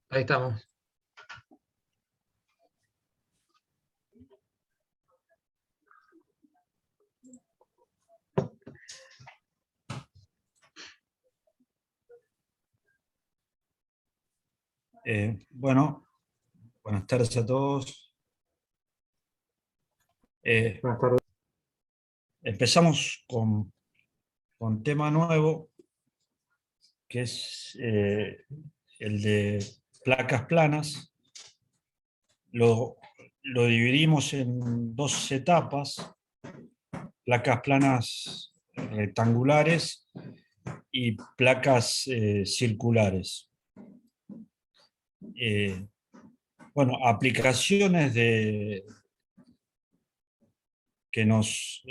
Ahí estamos. Bueno, buenas tardes a todos. Buenas tardes. Empezamos con tema nuevo, que es el de placas planas. Lo dividimos en dos etapas: placas planas rectangulares y placas circulares. Bueno, aplicaciones que nos,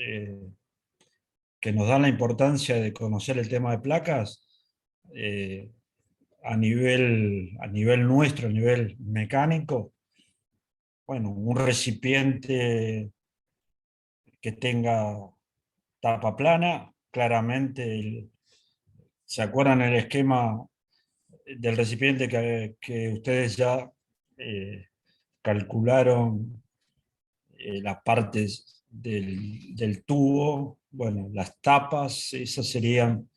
que nos dan la importancia de conocer el tema de placas a nivel nuestro, a nivel mecánico. Bueno, un recipiente que tenga tapa plana, claramente, ¿se acuerdan el esquema del recipiente que ustedes ya calcularon las partes del tubo? Bueno, las tapas, esas serían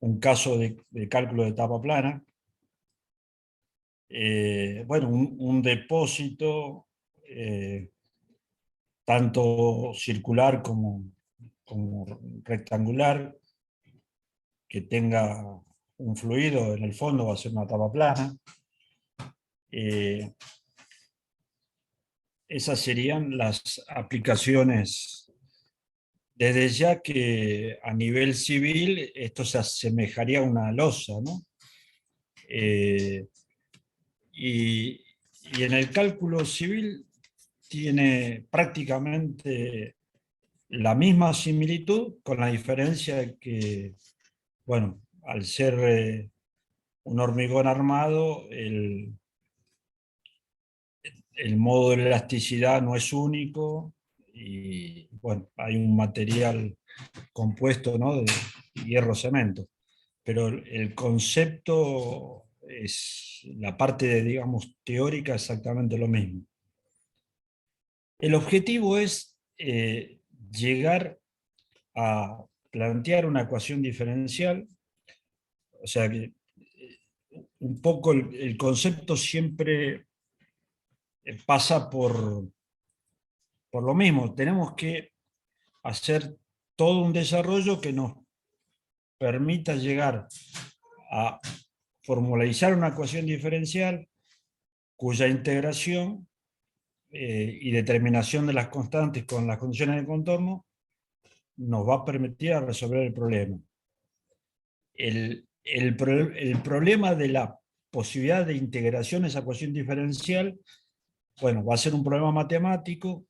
un caso de cálculo de tapa plana. Bueno, un depósito tanto circular como rectangular, que tenga un fluido en el fondo, va a ser una tapa plana. Esas serían las aplicaciones. Desde ya que a nivel civil esto se asemejaría a una losa, ¿no? Y, y en el cálculo civil tiene prácticamente la misma similitud, con la diferencia de que, bueno, al ser un hormigón armado, el modo de elasticidad no es único y, bueno, hay un material compuesto, ¿no?, de hierro-cemento. Pero el concepto es la parte, digamos, teórica, exactamente lo mismo. El objetivo es llegar a plantear una ecuación diferencial, o sea que un poco el concepto siempre pasa por lo mismo. Tenemos que hacer todo un desarrollo que nos permita llegar a formalizar una ecuación diferencial cuya integración y determinación de las constantes con las condiciones de contorno nos va a permitir resolver el problema. El problema de la posibilidad de integración de esa ecuación diferencial, bueno, va a ser un problema matemático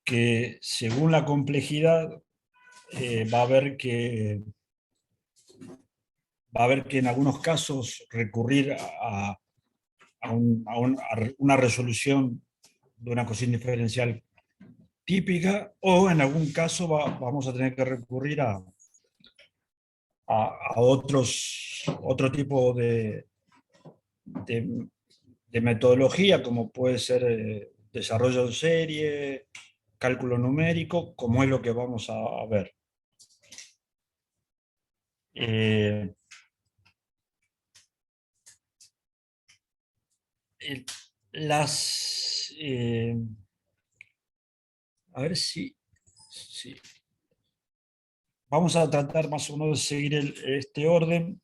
que, según la complejidad, va a haber que en algunos casos recurrir a una resolución de una ecuación diferencial típica, o en algún caso vamos a tener que recurrir a otro tipo de metodología, como puede ser desarrollo en serie, cálculo numérico, como es lo que vamos a ver. Las... a ver si vamos a tratar más o menos de seguir este orden.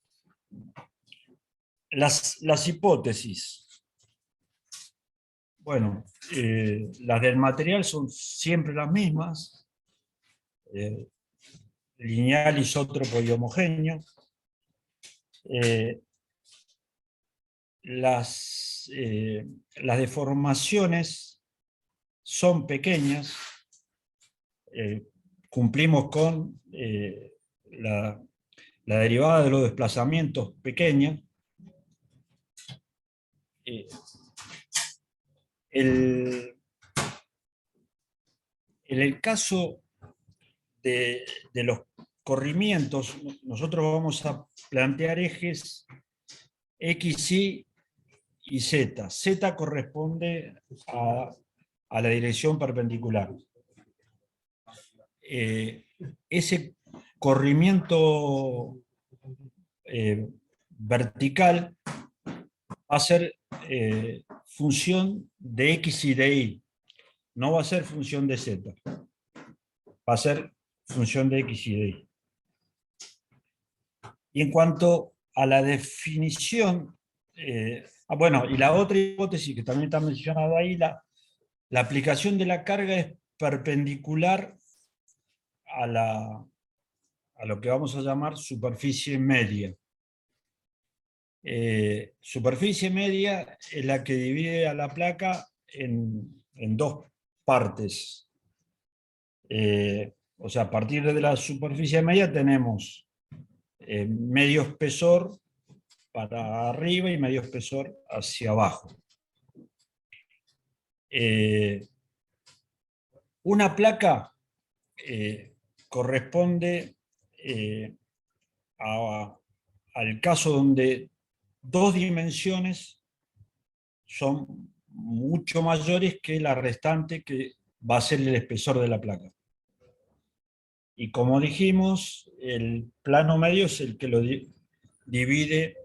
Las hipótesis. Bueno, las del material son siempre las mismas. Lineal, isótropo y homogéneo. Las deformaciones son pequeñas. Cumplimos con la derivada de los desplazamientos pequeña. En el caso de los corrimientos, nosotros vamos a plantear ejes X, Y y Z. Z corresponde a la dirección perpendicular. Ese corrimiento vertical va a ser función de X y de Y. No va a ser función de Z. Va a ser función de X y de Y. Y en cuanto a la definición, bueno, y la otra hipótesis que también está mencionada ahí, la aplicación de la carga es perpendicular a lo que vamos a llamar superficie media. Superficie media es la que divide a la placa en dos partes. O sea, a partir de la superficie media tenemos medio espesor para arriba y medio espesor hacia abajo. Una placa corresponde al caso donde dos dimensiones son mucho mayores que la restante, que va a ser el espesor de la placa. Y como dijimos, el plano medio es el que lo divide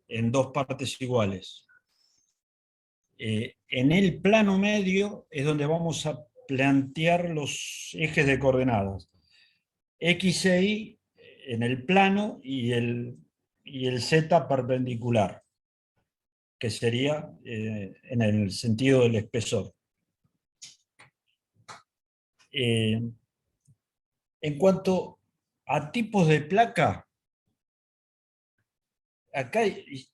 en dos partes iguales. En el plano medio es donde vamos a plantear los ejes de coordenadas. X e Y en el plano y el Z perpendicular, que sería en el sentido del espesor. En cuanto a tipos de placa, acá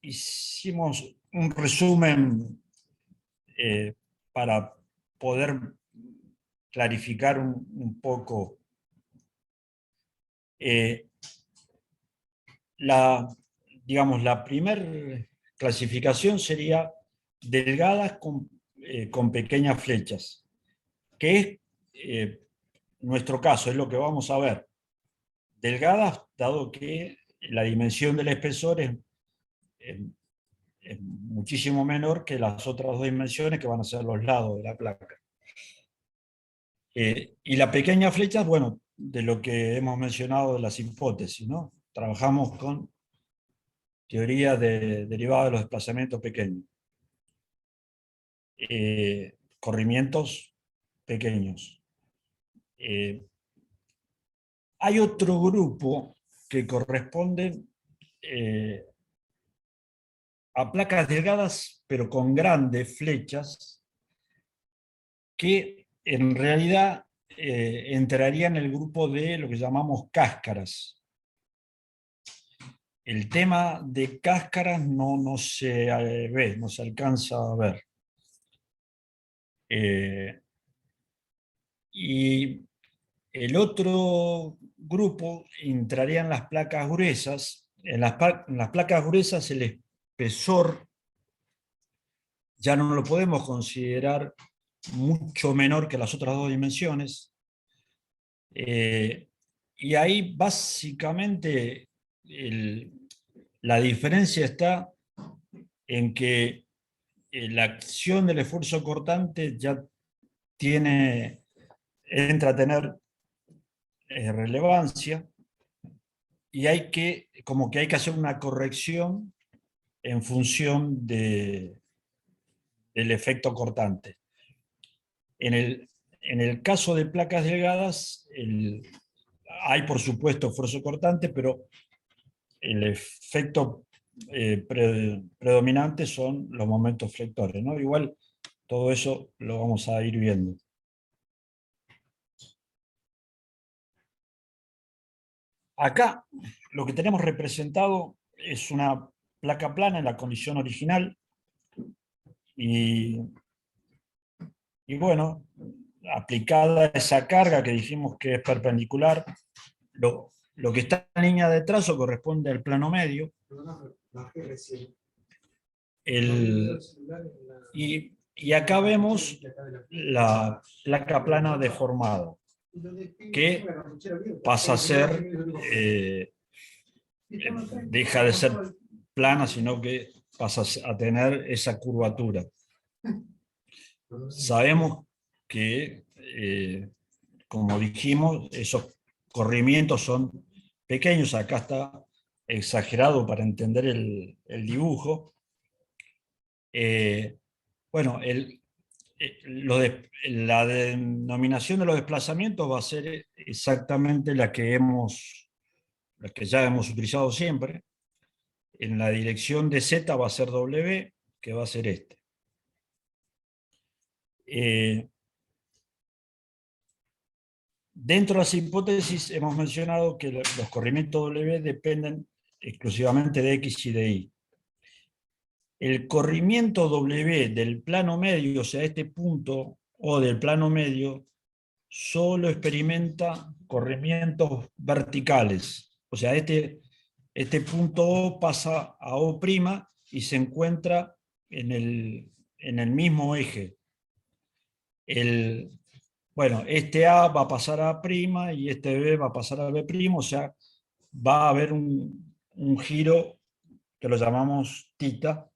hicimos un resumen para poder clarificar un poco. La primera clasificación sería delgadas con pequeñas flechas, que es nuestro caso, es lo que vamos a ver. Delgadas, dado que la dimensión del espesor es muchísimo menor que las otras dos dimensiones que van a ser los lados de la placa. Y la pequeña flecha, bueno, de lo que hemos mencionado de las hipótesis, ¿no? Trabajamos con teoría derivada de los desplazamientos pequeños. Corrimientos pequeños. Hay otro grupo que corresponde a placas delgadas, pero con grandes flechas, que en realidad entraría en el grupo de lo que llamamos cáscaras. El tema de cáscaras no se ve, no se alcanza a ver. Y el otro grupo entraría en las placas gruesas. En las placas gruesas el espesor ya no lo podemos considerar mucho menor que las otras dos dimensiones. Y ahí básicamente la diferencia está en que la acción del esfuerzo cortante ya entra a tener relevancia, y hay que hacer una corrección en función del efecto cortante. En el caso de placas delgadas, hay por supuesto esfuerzo cortante, pero el efecto predominante son los momentos flectores, ¿no? Igual todo eso lo vamos a ir viendo. Acá lo que tenemos representado es una placa plana en la condición original, y bueno, aplicada esa carga que dijimos que es perpendicular, lo que está en línea de trazo corresponde al plano medio. Y acá vemos la placa plana deformada, que pasa a ser, deja de ser plana, sino que pasas a tener esa curvatura. Sabemos que, como dijimos, esos corrimientos son pequeños. Acá está exagerado para entender el dibujo. Bueno, la denominación de los desplazamientos va a ser exactamente la que ya hemos utilizado siempre. En la dirección de Z va a ser W, que va a ser este. Dentro de las hipótesis hemos mencionado que los corrimientos W dependen exclusivamente de X y de Y. El corrimiento W del plano medio, o sea, este punto O del plano medio, solo experimenta corrimientos verticales. O sea, este punto O pasa a O' y se encuentra en el mismo eje. Bueno, este A va a pasar a A' y este B va a pasar a B', o sea, va a haber un giro que lo llamamos θ.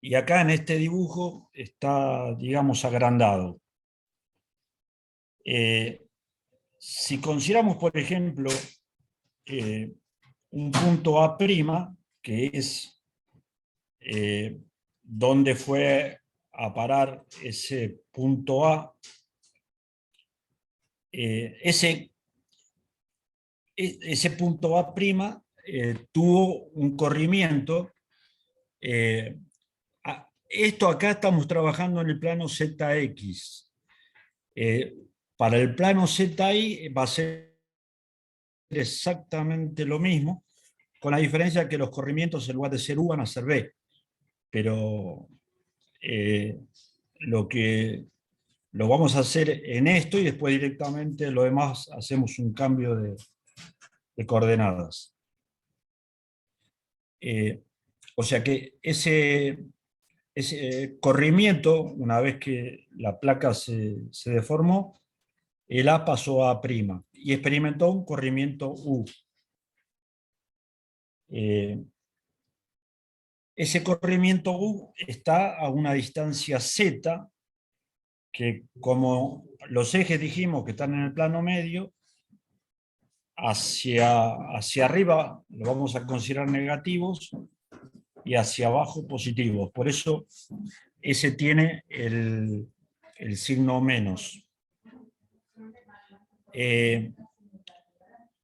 Y acá en este dibujo está, digamos, agrandado. Si consideramos, por ejemplo, un punto A', que es donde fue a parar ese punto A, ese punto A' tuvo un corrimiento. Esto acá estamos trabajando en el plano ZX. Para el plano ZY va a ser exactamente lo mismo, con la diferencia que los corrimientos en lugar de ser U van a ser B. Pero lo vamos a hacer en esto y después directamente lo demás hacemos un cambio de coordenadas. O sea que ese corrimiento, una vez que la placa se deformó, el A pasó a A' y experimentó un corrimiento U. Ese corrimiento U está a una distancia Z, que como los ejes dijimos que están en el plano medio, hacia arriba lo vamos a considerar negativos y hacia abajo positivos. Por eso ese tiene el signo menos.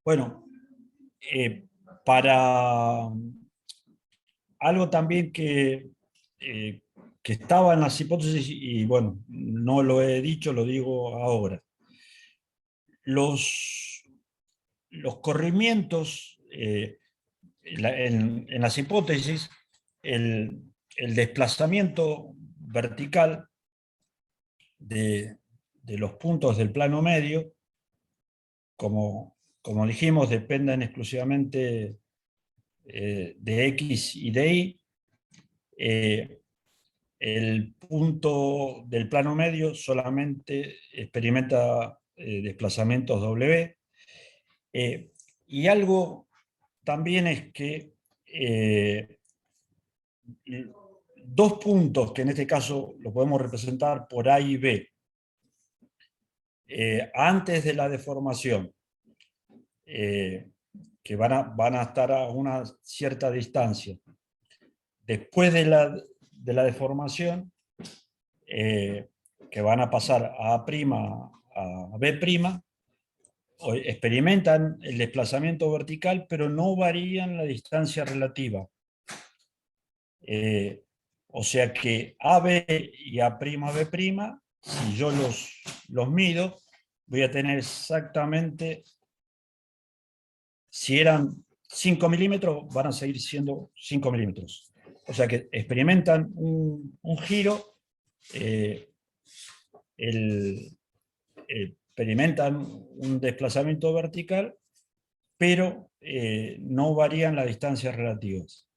Bueno, para algo también que estaba en las hipótesis, y bueno, no lo he dicho, lo digo ahora. Los corrimientos, en las hipótesis, el desplazamiento vertical de los puntos del plano medio, como dijimos, dependen exclusivamente de X y de Y. El punto del plano medio solamente experimenta desplazamientos W. Y algo también es que dos puntos, que en este caso lo podemos representar por A y B, antes de la deformación, que van a estar a una cierta distancia. Después de la deformación, que van a pasar a A' a B', experimentan el desplazamiento vertical, pero no varían la distancia relativa. O sea que AB y A'B', si yo los mido, voy a tener exactamente, si eran 5 milímetros, van a seguir siendo 5 milímetros. O sea que experimentan un giro, experimentan un desplazamiento vertical, pero no varían las distancias relativas.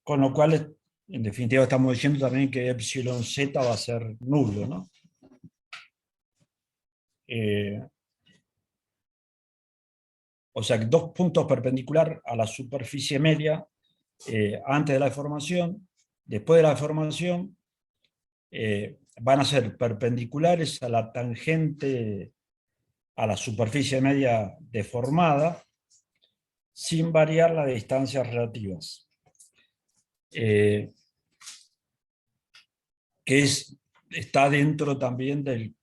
Con lo cual, en definitiva, estamos diciendo también que epsilon z va a ser nulo, ¿no? O sea, que dos puntos perpendiculares a la superficie media antes de la deformación. Después de la deformación van a ser perpendiculares a la tangente, a la superficie media deformada, sin variar las distancias relativas. Que está dentro también del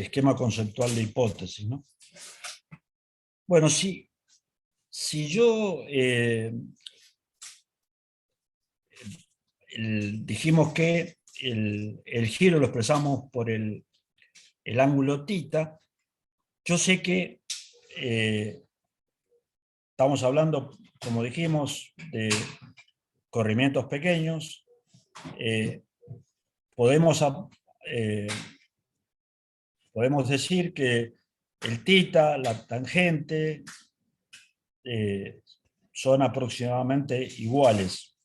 esquema conceptual de hipótesis, ¿no? Bueno, si yo dijimos que el giro lo expresamos por el ángulo θ, yo sé que estamos hablando, como dijimos, de corrimientos pequeños. Podemos decir que el θ, la tangente, son aproximadamente iguales.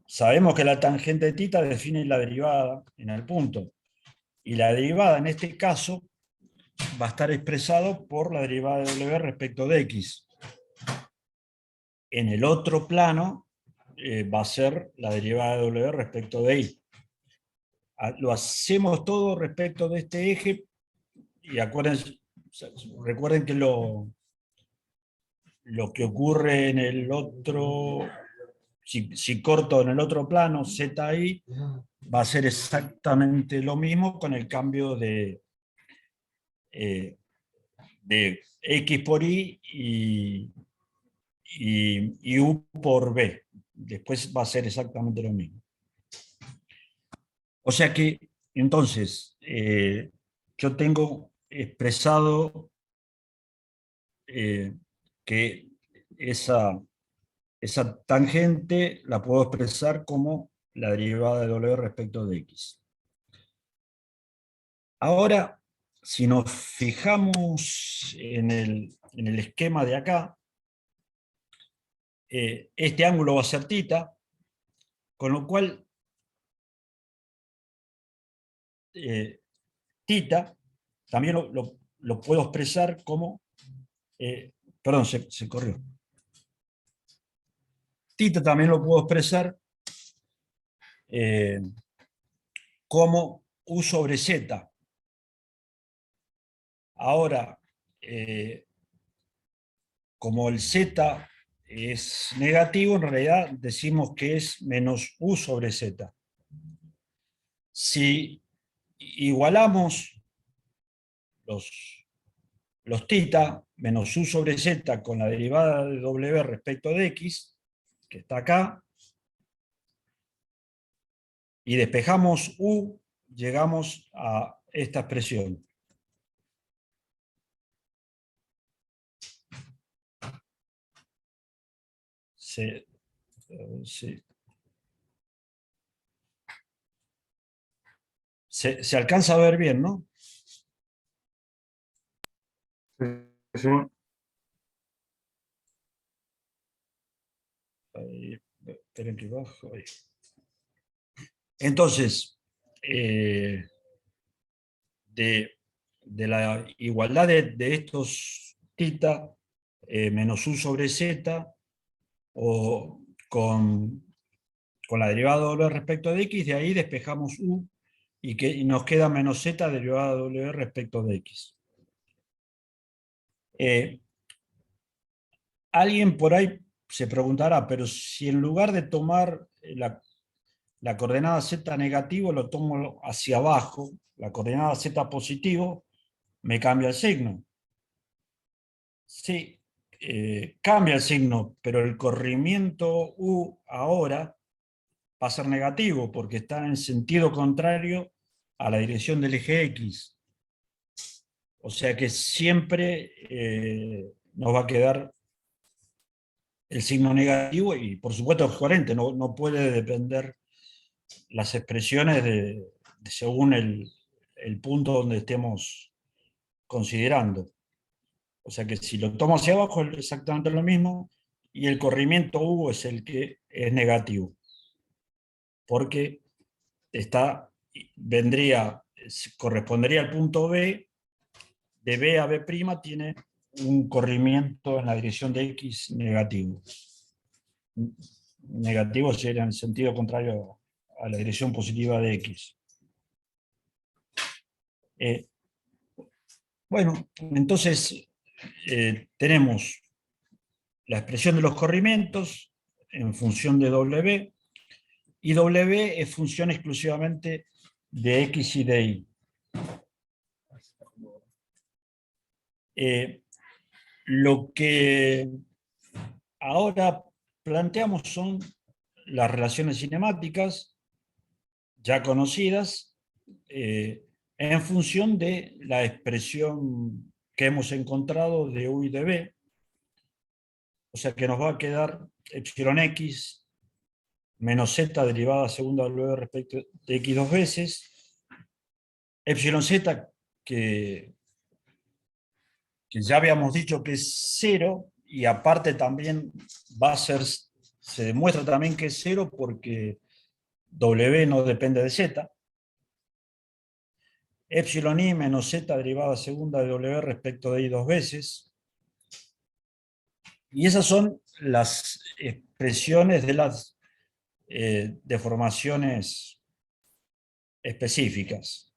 Sabemos que la tangente de θ define la derivada en el punto, y la derivada en este caso va a estar expresado por la derivada de W respecto de X. En el otro plano va a ser la derivada de W respecto de Y. Lo hacemos todo respecto de este eje, y recuerden que lo que ocurre en el otro, si corto en el otro plano, ZI, va a ser exactamente lo mismo con el cambio de X por Y y U por B. Después va a ser exactamente lo mismo. O sea que, entonces, yo tengo expresado que esa tangente la puedo expresar como la derivada de W respecto de X. Ahora, si nos fijamos en el esquema de acá, este ángulo va a ser θ, con lo cual θ también lo puedo expresar como, perdón, se corrió. θ también lo puedo expresar como U sobre Z. Ahora, como el Z es negativo, en realidad decimos que es menos U sobre Z. Si igualamos los θ menos U sobre Z con la derivada de W respecto de X, que está acá, y despejamos U, llegamos a esta expresión. Se alcanza a ver bien, ¿no? Sí. Ahí, esperen que bajo. Ahí. Entonces, de la igualdad de estos θ menos U sobre Z, o con la derivada de W respecto de X, de ahí despejamos U y nos queda menos Z derivada de W respecto de X. Alguien por ahí se preguntará, pero si en lugar de tomar la coordenada Z negativo, lo tomo hacia abajo, la coordenada Z positivo, me cambia el signo. Sí, cambia el signo, pero el corrimiento U ahora va a ser negativo porque está en sentido contrario a la dirección del eje X. O sea que siempre nos va a quedar el signo negativo, y por supuesto es coherente, no puede depender las expresiones según el punto donde estemos considerando. O sea que si lo tomo hacia abajo es exactamente lo mismo, y el corrimiento U es el que es negativo, porque correspondería al punto B, de B a B' tiene un corrimiento en la dirección de X negativo. negativo sería en el sentido contrario a la dirección positiva de X. Bueno, entonces tenemos la expresión de los corrimientos en función de W, y W es función exclusivamente de X y de Y. Lo que ahora planteamos son las relaciones cinemáticas ya conocidas en función de la expresión que hemos encontrado de U y de B. O sea que nos va a quedar epsilon X menos Z derivada segunda W respecto de X dos veces, epsilon Z que ya habíamos dicho que es 0, y aparte también va a ser, se demuestra también que es 0 porque W no depende de Z. Epsilon I menos Z derivada segunda de W respecto de I dos veces. Y esas son las expresiones de las deformaciones específicas.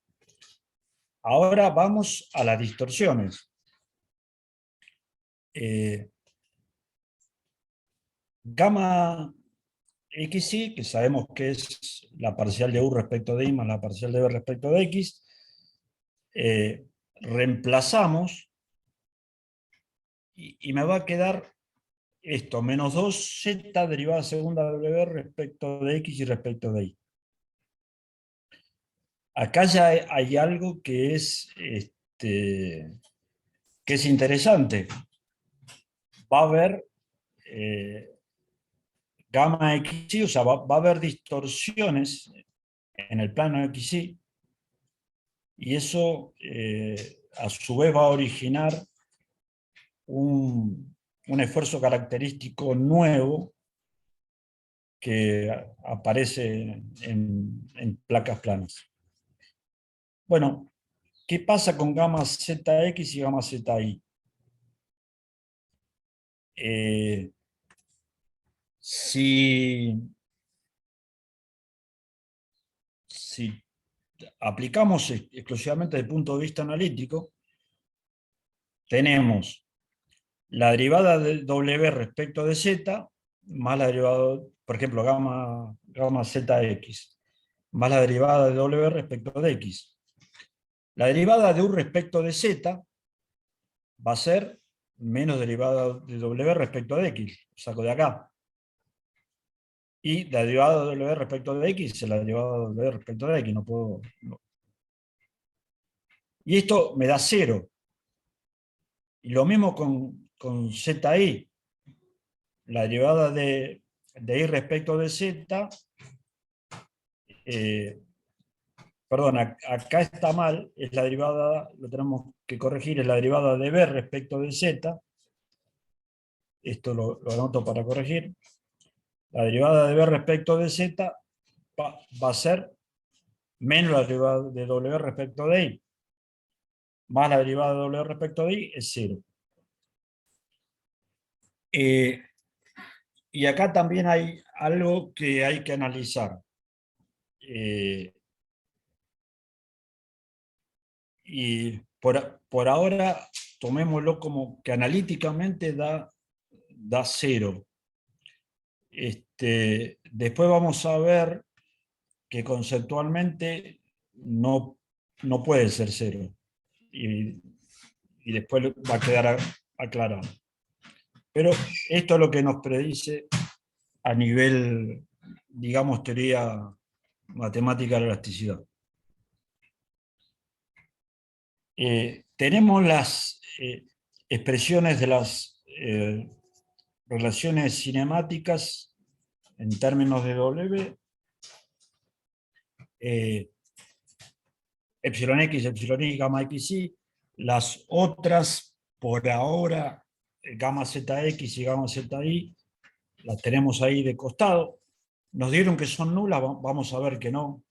Ahora vamos a las distorsiones. Gamma XY, que sabemos que es la parcial de U respecto de Y más la parcial de B respecto de X, reemplazamos y me va a quedar esto, menos 2Z derivada segunda de W respecto de X y respecto de Y. Acá ya hay algo que es interesante. Va a haber gamma XY, o sea, va a haber distorsiones en el plano XY, y eso a su vez va a originar un esfuerzo característico nuevo que aparece en placas planas. Bueno, ¿qué pasa con gamma ZX y gamma ZY? Si aplicamos exclusivamente desde el punto de vista analítico, tenemos la derivada de W respecto de Z, más la derivada, por ejemplo, gamma ZX, más la derivada de W respecto de X. La derivada de U respecto de Z va a ser menos derivada de W respecto de X, lo saco de acá. Y la derivada de W respecto de X es la derivada de W respecto de X, no puedo... No. Y esto me da 0. Y lo mismo con ZI. La derivada de Y respecto de Z, perdón, acá está mal, es la derivada, lo tenemos que corregir, es la derivada de B respecto de Z. Esto lo anoto para corregir. La derivada de B respecto de Z va a ser menos la derivada de W respecto de Y. Más la derivada de W respecto de Y es 0. Y acá también hay algo que hay que analizar. Y por ahora tomémoslo como que analíticamente da 0. Después vamos a ver que conceptualmente no puede ser 0. Y después va a quedar aclarado. Pero esto es lo que nos predice a nivel, digamos, teoría matemática de la elasticidad. Tenemos las expresiones de las relaciones cinemáticas en términos de W, epsilon X, epsilon Y, gamma XY. Las otras, por ahora, gamma ZX y gamma ZY, las tenemos ahí de costado. Nos dieron que son nulas, vamos a ver que no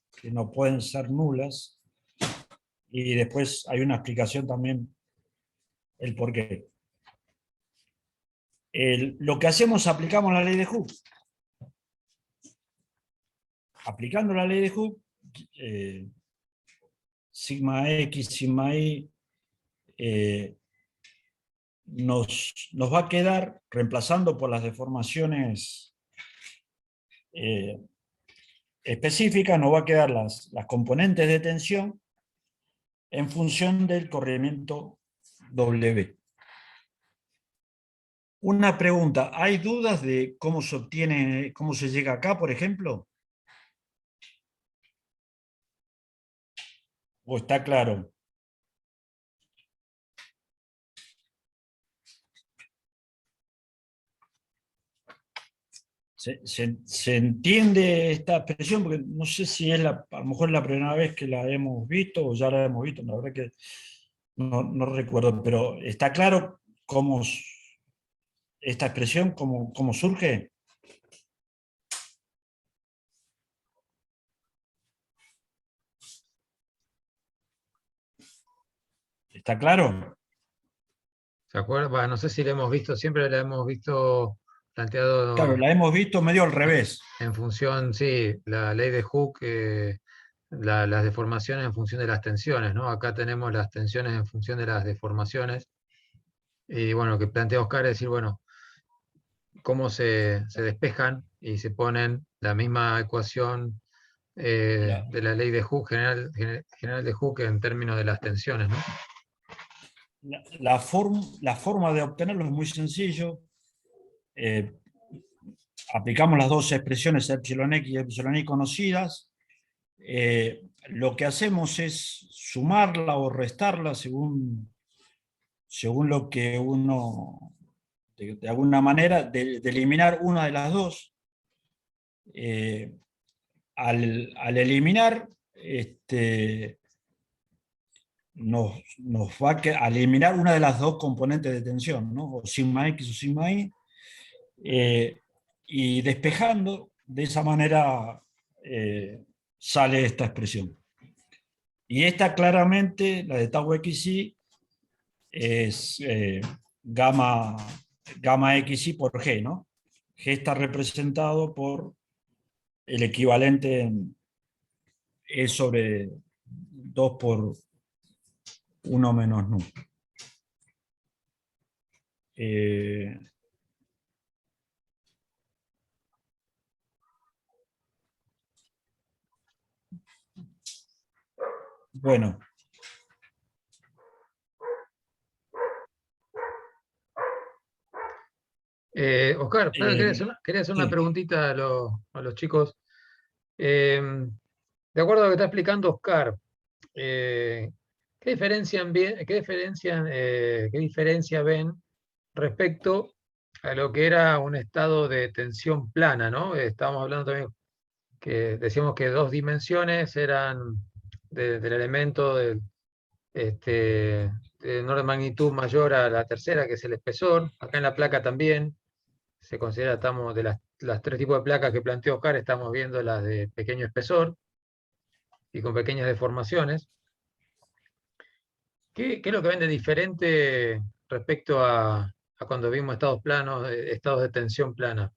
pueden ser nulas. Y después hay una explicación también el por qué. Lo que hacemos, aplicamos la ley de Hooke. aplicando la ley de Hooke, sigma X, sigma Y, nos va a quedar, reemplazando por las deformaciones específicas, nos va a quedar las componentes de tensión en función del corrimiento W. Una pregunta, ¿hay dudas de cómo se obtiene, cómo se llega acá, por ejemplo? ¿O está claro? ¿Se entiende esta expresión? Porque no sé si es a lo mejor la primera vez que la hemos visto o ya la hemos visto, la verdad que no recuerdo, pero ¿está claro cómo esta expresión, cómo surge? ¿Está claro? ¿Se acuerda? Bah, no sé si la hemos visto, siempre la hemos visto Claro, planteado la hemos visto medio al revés. en función, sí, la ley de Hooke, las deformaciones en función de las tensiones, ¿no? Acá tenemos las tensiones en función de las deformaciones. Y bueno, lo que plantea Oscar es decir, bueno, cómo se despejan y se ponen la misma ecuación de la ley de Hooke, general de Hooke en términos de las tensiones, ¿no? La forma de obtenerlo es muy sencillo. Aplicamos las dos expresiones epsilon x y epsilon y conocidas. Lo que hacemos es sumarla o restarla según lo que uno, de alguna manera, de eliminar una de las dos. Al eliminar, nos va a eliminar una de las dos componentes de tensión, ¿no? O sigma X o sigma Y, y despejando, de esa manera sale esta expresión. Y esta claramente, la de tau xy, es gamma xy por G, ¿no? G está representado por el equivalente en E sobre 2 por 1 menos nu. Bueno. Oscar, quería hacer una Sí. preguntita a los chicos. De acuerdo a lo que está explicando Oscar, ¿qué diferencia ven respecto a lo que era un estado de tensión plana, ¿no? Estábamos hablando también que decíamos que dos dimensiones eran del elemento de orden de magnitud mayor a la tercera, que es el espesor. Acá en la placa también se considera, estamos de las tres tipos de placas que planteó Oscar, estamos viendo las de pequeño espesor y con pequeñas deformaciones. ¿Qué es lo que ven de diferente respecto a cuando vimos estados planos, estados de tensión plana?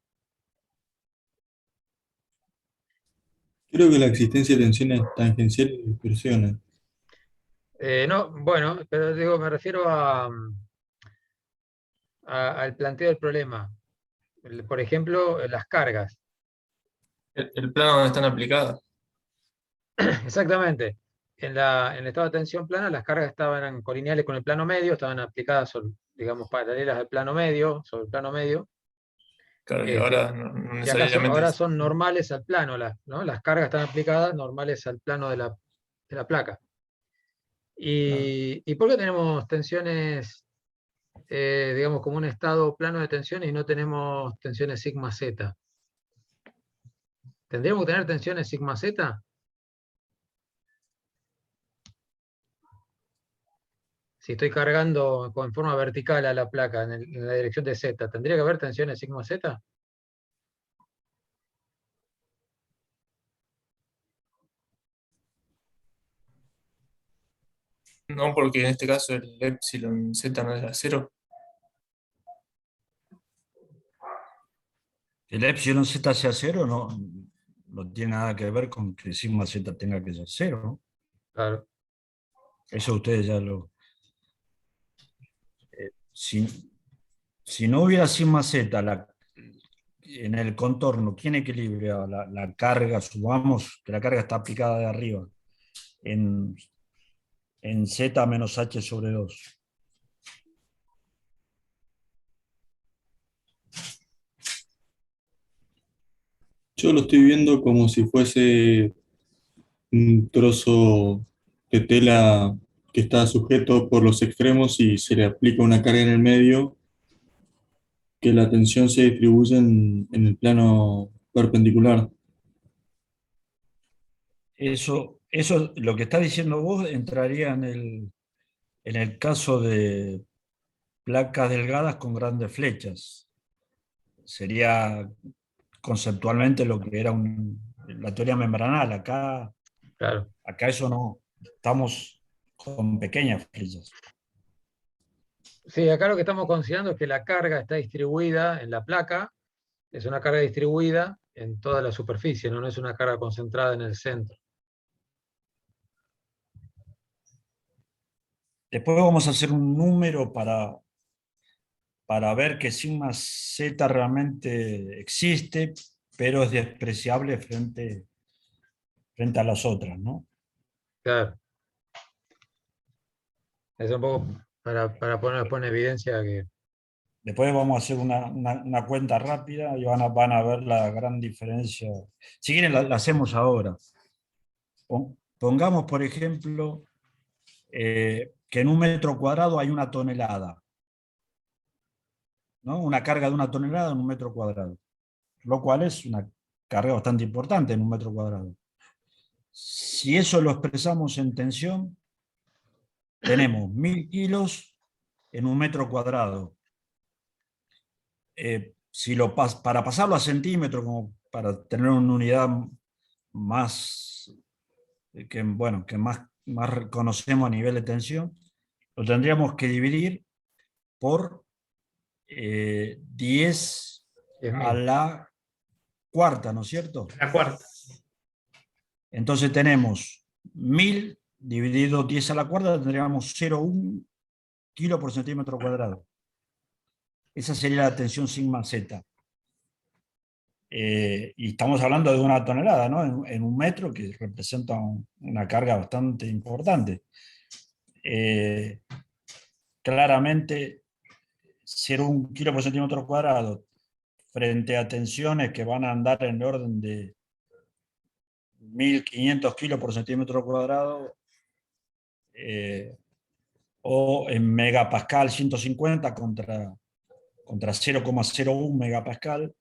Creo que la existencia de tensiones tangenciales y dispersiones. No, bueno, pero digo, me refiero al planteo del problema. Por ejemplo, las cargas. El plano donde están aplicadas. Exactamente. En el estado de tensión plana, las cargas estaban colineales con el plano medio, estaban aplicadas, digamos, paralelas al plano medio, sobre el plano medio. Claro, y Este, ahora no y acá necesariamente ahora son normales al plano, ¿no? Las cargas están aplicadas normales al plano de la placa. ¿Y por qué tenemos tensiones, digamos, como un estado plano de tensiones y no tenemos tensiones sigma z? ¿Tendríamos que tener tensiones sigma z? Si estoy cargando en forma vertical a la placa en la dirección de z, ¿tendría que haber tensiones sigma z? no, porque en este caso el epsilon z no es a cero. ¿El epsilon z sea cero? No, no tiene nada que ver con que sigma z tenga que ser cero, ¿no? Claro. Eso ustedes ya lo... Si, si no hubiera sigma z en el contorno, ¿quién equilibra la carga? Supongamos que la carga está aplicada de arriba, en, en z menos h sobre 2. Yo lo estoy viendo como si fuese un trozo de tela que está sujeto por los extremos y se le aplica una carga en el medio, que la tensión se distribuye en el plano perpendicular. Eso, lo que está diciendo vos, entraría en el caso de placas delgadas con grandes flechas. Sería conceptualmente lo que era la teoría membranal. Claro. Acá eso no. Estamos con pequeñas flechas. Sí, acá lo que estamos considerando es que la carga está distribuida en la placa, es una carga distribuida en toda la superficie, no es una carga concentrada en el centro. Después vamos a hacer un número para ver que sigma z realmente existe, pero es despreciable frente a las otras, ¿no? Claro. Es un poco para poner en evidencia que... Después vamos a hacer una cuenta rápida y van a ver la gran diferencia. Si quieren, la hacemos ahora. Pongamos, por ejemplo, que en 1 metro cuadrado hay 1 tonelada, ¿no? Una carga de 1 tonelada en 1 metro cuadrado, lo cual es una carga bastante importante en 1 metro cuadrado. Si eso lo expresamos en tensión, tenemos 1000 kilos en 1 metro cuadrado. Para pasarlo a centímetros, como para tener una unidad más que más conocemos a nivel de tensión, lo tendríamos que dividir por 10 a 10.000. la cuarta, ¿no es cierto? La cuarta. Entonces tenemos 1000 dividido 10 a la cuarta, tendríamos 0,1 kilo por centímetro cuadrado. Esa sería la tensión sigma z. Y estamos hablando de 1 tonelada, ¿no? En 1 metro, que representa una carga bastante importante. Claramente, 0,1 kilo por centímetro cuadrado frente a tensiones que van a andar en el orden de 1500 kilos por centímetro cuadrado, o en megapascal 150 contra 0,01 megapascal,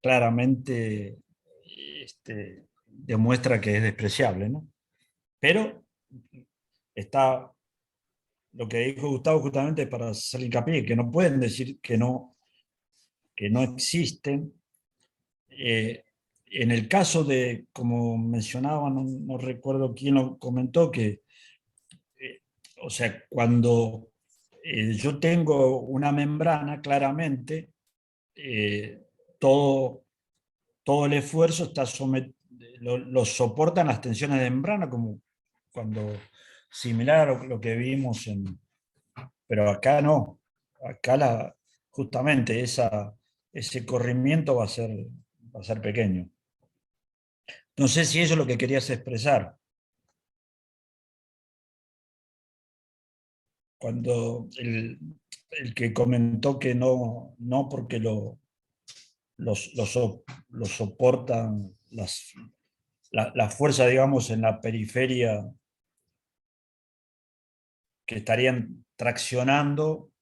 claramente demuestra que es despreciable, ¿no? Pero está lo que dijo Gustavo justamente para hacer hincapié, que no pueden decir que no existen. En el caso de, como mencionaba, no recuerdo quién lo comentó, que, o sea, cuando yo tengo una membrana, claramente, todo el esfuerzo lo soportan las tensiones de membrana, como cuando similar a lo que vimos pero acá no. Acá justamente ese corrimiento va a ser pequeño. No sé si eso es lo que querías expresar. Cuando el que comentó que no porque lo soportan la fuerza, digamos, en la periferia, que estarían traccionando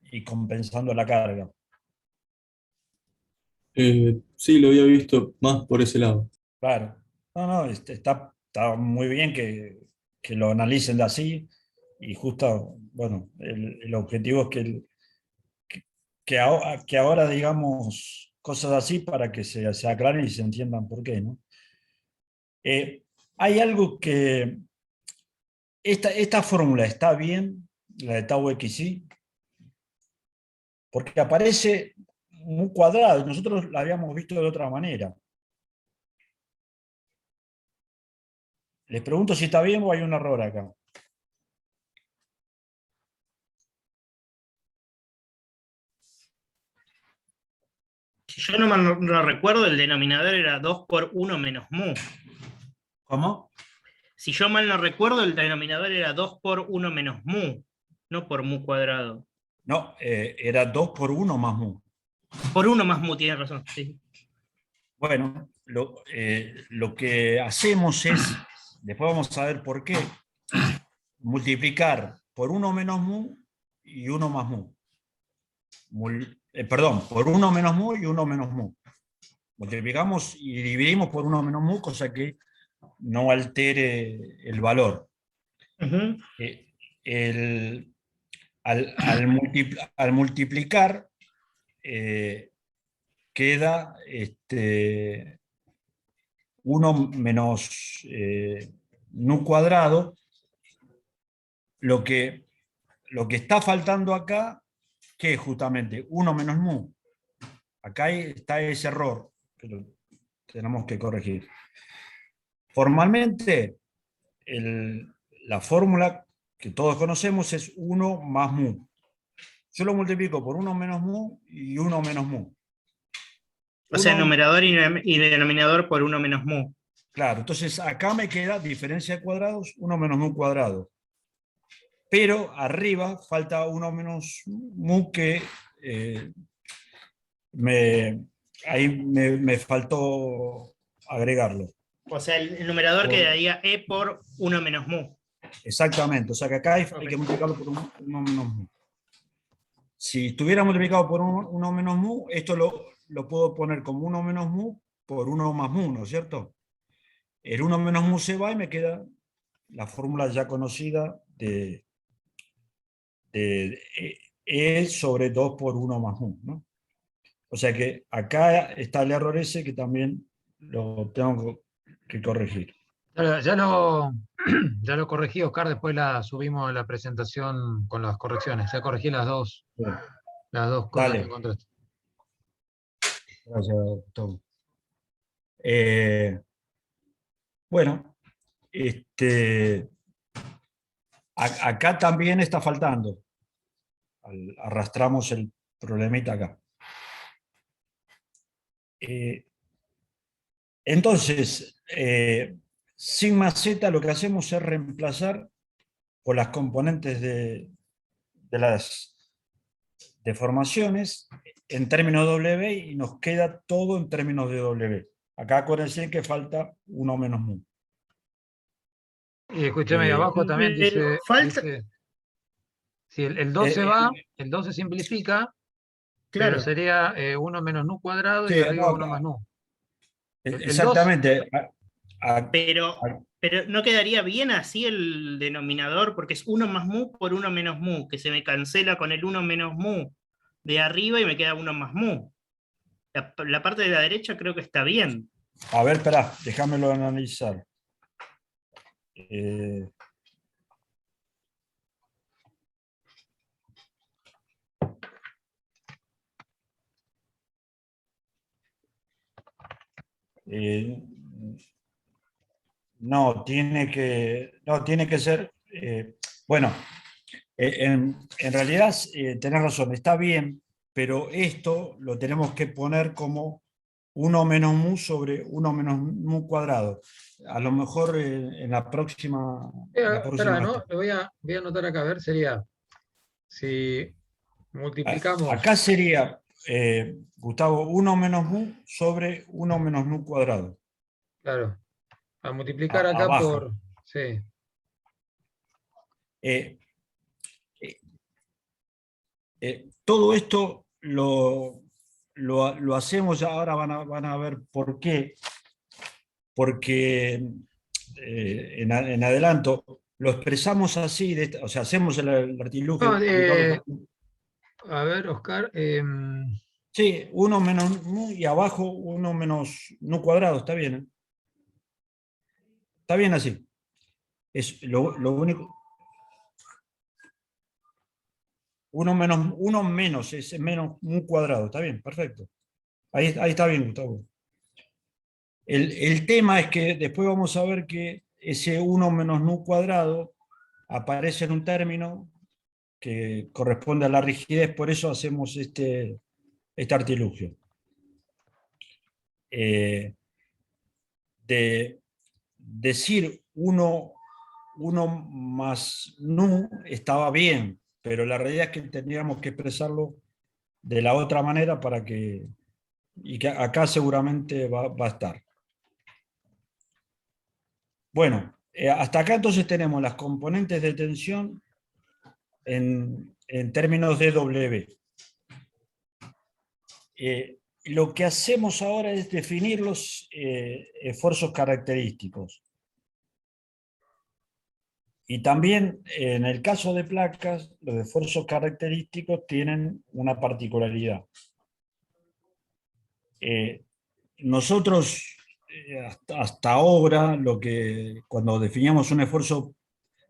y compensando la carga. Sí, lo había visto más por ese lado. Claro. No, está muy bien que lo analicen de así, y justo, bueno, el objetivo es que ahora digamos cosas así para que se aclaren y se entiendan por qué, ¿no? Hay algo que... Esta fórmula está bien, la de tau xi, porque aparece un cuadrado, y nosotros la habíamos visto de otra manera. Les pregunto si está bien o hay un error acá. Si yo no recuerdo, el denominador era 2 por 1 menos mu. ¿Cómo? Si yo mal no recuerdo, el denominador era 2 por 1 menos mu, no por mu cuadrado. No, era 2 por 1 más mu. Por 1 más mu, tiene razón. Sí. Bueno, lo que hacemos es, después vamos a ver por qué, multiplicar por 1 menos mu y 1 más mu. Perdón, por 1 menos mu y 1 menos mu. Multiplicamos y dividimos por 1 menos mu, cosa que no altere el valor. Uh-huh. Al multiplicar, queda 1 menos nu cuadrado. Lo que está faltando acá, que es justamente 1 menos mu. Acá está ese error que lo tenemos que corregir. Formalmente, la fórmula que todos conocemos es 1 más mu. Yo lo multiplico por 1 menos mu y 1 menos mu. O sea, numerador y denominador por 1 menos mu. Claro, entonces acá me queda diferencia de cuadrados, 1 menos mu cuadrado. Pero arriba falta 1 menos mu que ahí me faltó agregarlo. O sea, el numerador quedaría e por 1 menos mu. Exactamente, o sea que acá hay que multiplicarlo por 1 menos mu. Si estuviera multiplicado por 1 menos mu, esto lo puedo poner como 1 menos mu por 1 más mu, ¿no es cierto? El 1 menos mu se va y me queda la fórmula ya conocida de E sobre 2 por 1 más mu, ¿no? O sea que acá está el error ese que también lo tengo que corregir. Ya lo corregí, Oscar, después la subimos a la presentación con las correcciones. Ya corregí las dos cosas Dale. que encontraste. Gracias, Gustavo. Bueno, acá también está faltando. Arrastramos el problemita acá. Entonces, sigma z lo que hacemos es reemplazar por las componentes de las deformaciones en términos de W y nos queda todo en términos de W. Acá acuérdense que falta 1 menos mu. Y escúchame, abajo también dice, si el 2 se va, el 2 se simplifica, claro. pero sería 1 menos nu cuadrado Sí, y arriba no, 1 más nu. Exactamente. Pero no quedaría bien así el denominador, porque es 1 más mu por 1 menos mu, que se me cancela con el 1 menos mu de arriba y me queda 1 más mu. La parte de la derecha creo que está bien. A ver, espera, déjamelo analizar. No, tiene que ser, bueno, en realidad tenés razón, está bien, pero esto lo tenemos que poner como 1 menos mu sobre 1 menos mu cuadrado. A lo mejor en la próxima... Espera, ¿no? Lo voy a anotar acá, a ver, sería, si multiplicamos... Acá sería, Gustavo, 1 menos mu sobre 1 menos mu cuadrado. Claro, a multiplicar acá abajo. por... Sí. Todo esto lo hacemos, ya ahora van a ver por qué. Porque en adelanto lo expresamos así, o sea, hacemos el artilugio. A ver, Oscar. Sí, 1 menos mu y abajo 1 menos nu cuadrado, está bien. ¿Eh? Está bien así. Es lo único. 1 menos es menos mu cuadrado, está bien, perfecto. Ahí está bien, Gustavo. El tema es que después vamos a ver que ese 1 menos nu cuadrado aparece en un término que corresponde a la rigidez, por eso hacemos este artilugio. De decir 1 más nu estaba bien, pero la realidad es que tendríamos que expresarlo de la otra manera para que, y que acá seguramente va a estar. Bueno, hasta acá entonces tenemos las componentes de tensión en términos de W. Lo que hacemos ahora es definir los esfuerzos característicos. Y también en el caso de placas, los esfuerzos característicos tienen una particularidad. Nosotros hasta ahora, cuando definíamos un esfuerzo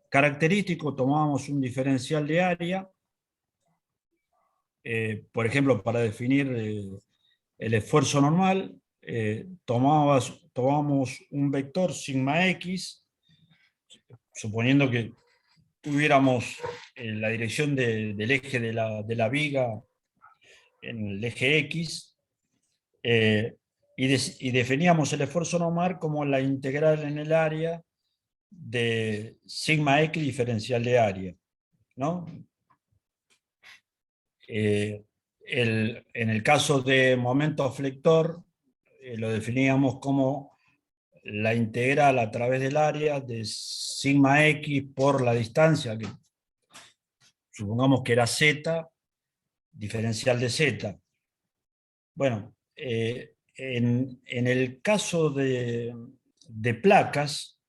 característico, tomábamos un diferencial de área, por ejemplo, para definir el esfuerzo normal, tomábamos un vector sigma x, suponiendo que tuviéramos la dirección del eje de la viga en el eje X, y definíamos el esfuerzo normal como la integral en el área de sigma x diferencial de área, ¿no? En el caso de momento flector, lo definíamos como la integral a través del área de sigma x por la distancia, que supongamos que era z, diferencial de z. Bueno, en el caso de placas,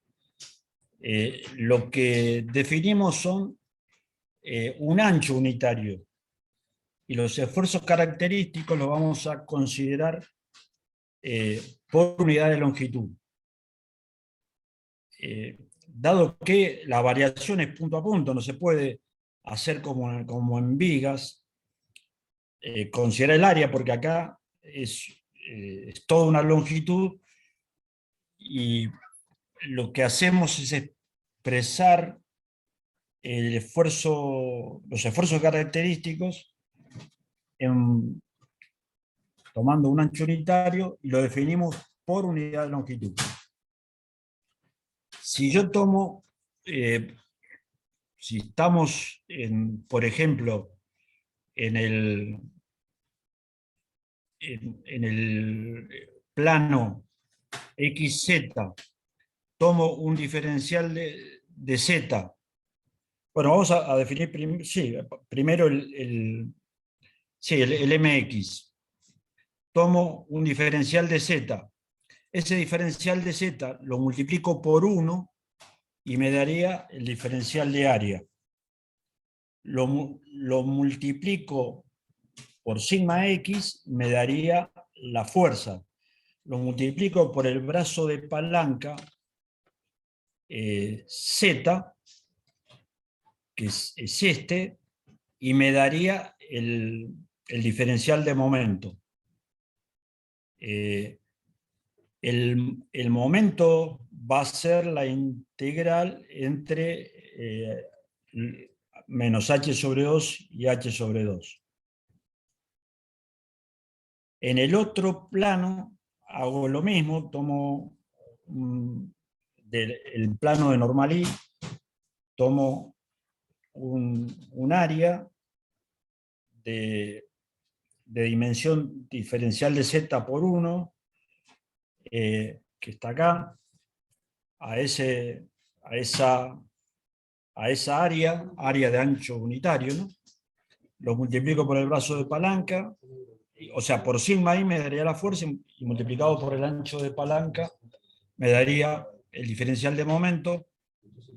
lo que definimos son un ancho unitario, y los esfuerzos característicos los vamos a considerar por unidad de longitud. Dado que la variación es punto a punto, no se puede hacer como en vigas, considerar el área, porque acá es toda una longitud, y lo que hacemos es expresar los esfuerzos característicos tomando un ancho unitario, y lo definimos por unidad de longitud. Si yo tomo, si estamos, por ejemplo, en el plano XZ, tomo un diferencial de Z. Bueno, vamos a definir primero el MX. Tomo un diferencial de Z. Ese diferencial de Z lo multiplico por 1 y me daría el diferencial de área. Lo multiplico por sigma X, me daría la fuerza. Lo multiplico por el brazo de palanca Z, que es este, y me daría el diferencial de momento. El momento va a ser la integral entre menos h sobre 2 y h sobre 2. En el otro plano hago lo mismo, tomo el plano de normalí, tomo un área de dimensión diferencial de z por 1, que está acá, a esa área de ancho unitario, ¿no? Lo multiplico por el brazo de palanca, o sea, por sigma i me daría la fuerza, y multiplicado por el ancho de palanca me daría el diferencial de momento,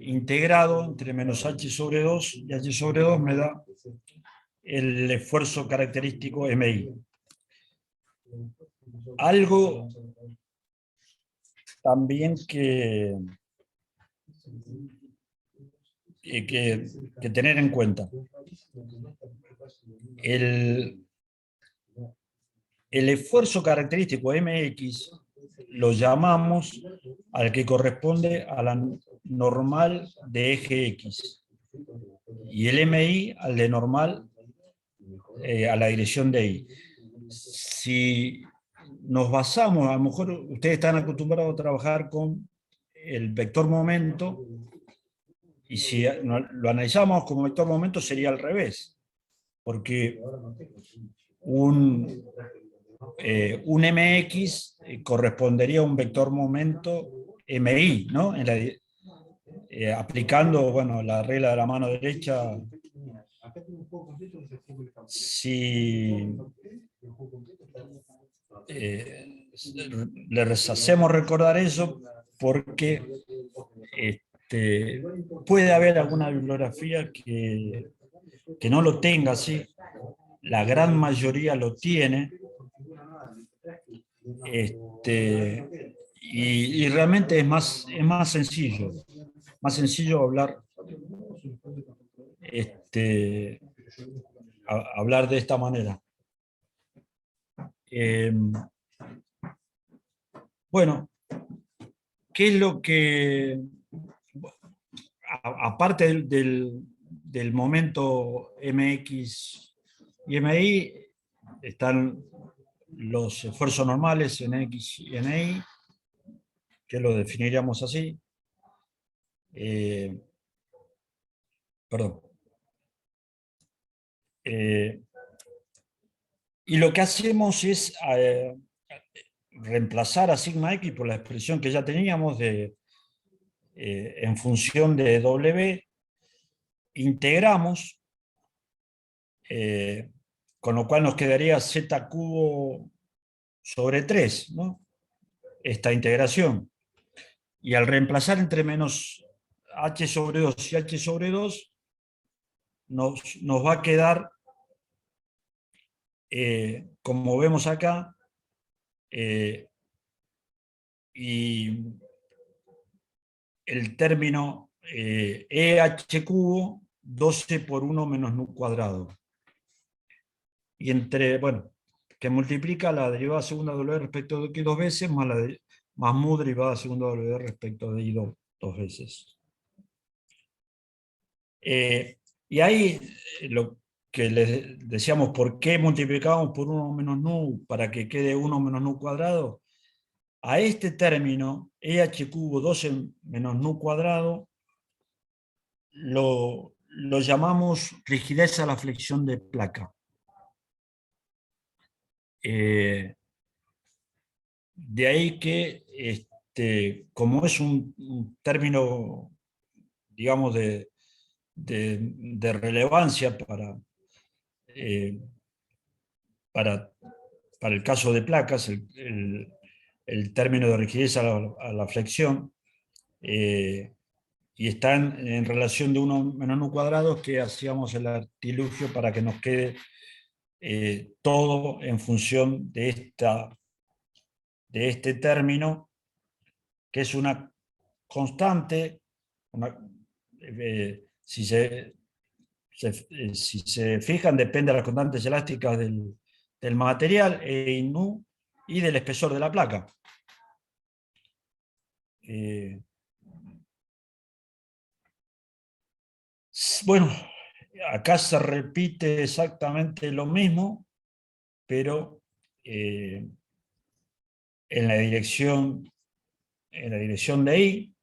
integrado entre menos h sobre 2, y h sobre 2 me da el esfuerzo característico MI. Algo también que tener en cuenta. El esfuerzo característico MX lo llamamos al que corresponde a la normal de eje X. Y el MI al de normal a la dirección de Y. Si nos basamos, a lo mejor ustedes están acostumbrados a trabajar con el vector momento, y si lo analizamos como vector momento sería al revés, porque un MX correspondería a un vector momento MI, ¿no? Aplicando, bueno, la regla de la mano derecha. Si les hacemos recordar eso, porque puede haber alguna bibliografía que no lo tenga así, la gran mayoría lo tiene, y realmente es más sencillo hablar hablar de esta manera. Bueno, ¿qué es lo que, aparte del momento MX y MI, están los esfuerzos normales en X y en Y, que lo definiríamos así. Perdón. Y lo que hacemos es reemplazar a sigma X por la expresión que ya teníamos en función de W, integramos, con lo cual nos quedaría z cubo sobre 3, ¿no? Esta integración. Y al reemplazar entre menos h sobre 2 y h sobre 2, nos va a quedar, como vemos acá, y el término EH cubo 12 por 1 menos nu cuadrado. Y bueno, que multiplica la derivada segunda de W respecto de X 2 veces más mu derivada segunda de W respecto de Y 2 veces. Y ahí lo que les decíamos, ¿por qué multiplicamos por 1 menos nu para que quede 1 menos nu cuadrado? A este término, EH cubo 12 menos nu cuadrado, lo llamamos rigidez a la flexión de placa. De ahí que, como es un término, digamos, de relevancia para el caso de placas, el término de rigidez a la flexión, y están en relación de 1 menos nu cuadrado, que hacíamos el artilugio para que nos quede todo en función de este término, que es una constante. Si se fijan, depende de las constantes elásticas del material y del espesor de la placa. Bueno, acá se repite exactamente lo mismo, pero en la dirección de Y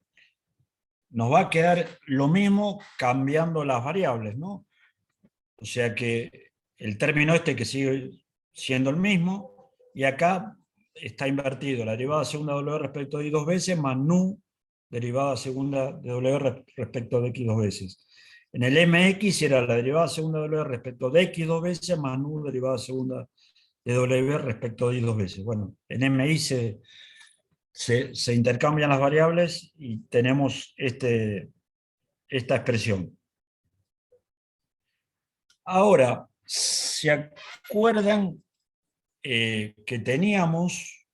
nos va a quedar lo mismo cambiando las variables, ¿no? O sea que el término que sigue siendo el mismo, y acá está invertido la derivada segunda de W respecto de Y 2 veces más nu derivada segunda de W respecto de X 2 veces. En el MX era la derivada segunda de W respecto de X 2 veces más nu derivada segunda de W respecto de Y 2 veces. Bueno, en MI se intercambian las variables y tenemos esta expresión. Ahora, ¿se acuerdan que teníamos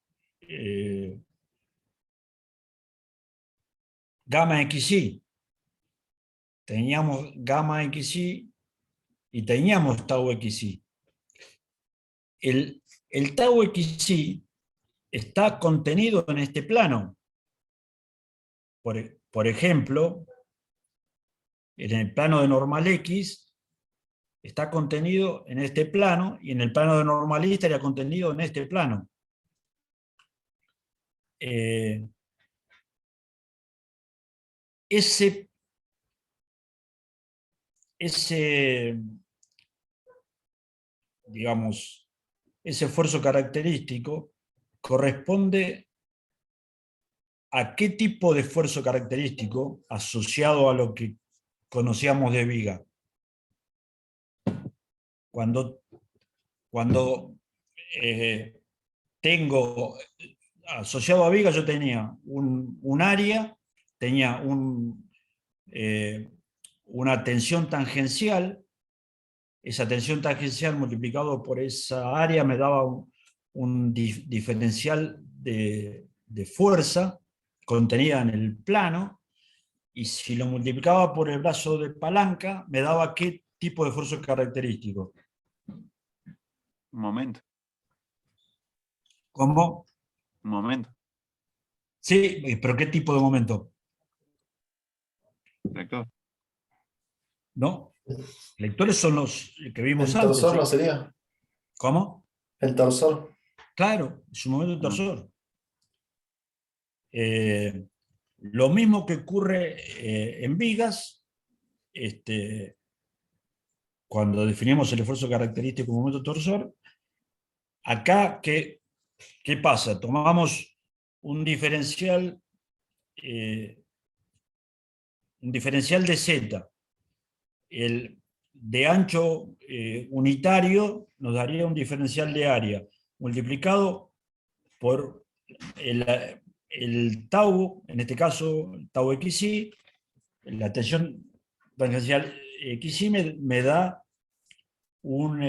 gamma xi? Teníamos gamma xi y teníamos tau xi. El tau xi está contenido en este plano. Por ejemplo, en el plano de normal X está contenido en este plano, y en el plano de normal Y estaría contenido en este plano. Ese, digamos, ese esfuerzo característico corresponde a qué tipo de esfuerzo característico asociado a lo que conocíamos de viga. Cuando tengo asociado a viga, yo tenía un área, tenía una tensión tangencial. Esa tensión tangencial multiplicado por esa área me daba un diferencial de fuerza contenida en el plano, y si lo multiplicaba por el brazo de palanca, me daba qué tipo de esfuerzo característico. Un momento, ¿Cómo? un momento. Sí, pero ¿qué tipo de momento? Vector. ¿No? Lectores son los que vimos El antes. torsor ¿Sí? no sería. ¿Cómo? El torsor. Claro, es un momento torsor. Lo mismo que ocurre en vigas, cuando definimos el esfuerzo característico como momento torsor. Acá, ¿qué pasa? Tomamos un diferencial de Z. El de ancho unitario nos daría un diferencial de área, multiplicado por el tau, en este caso tau xi, la tensión tangencial xi me da un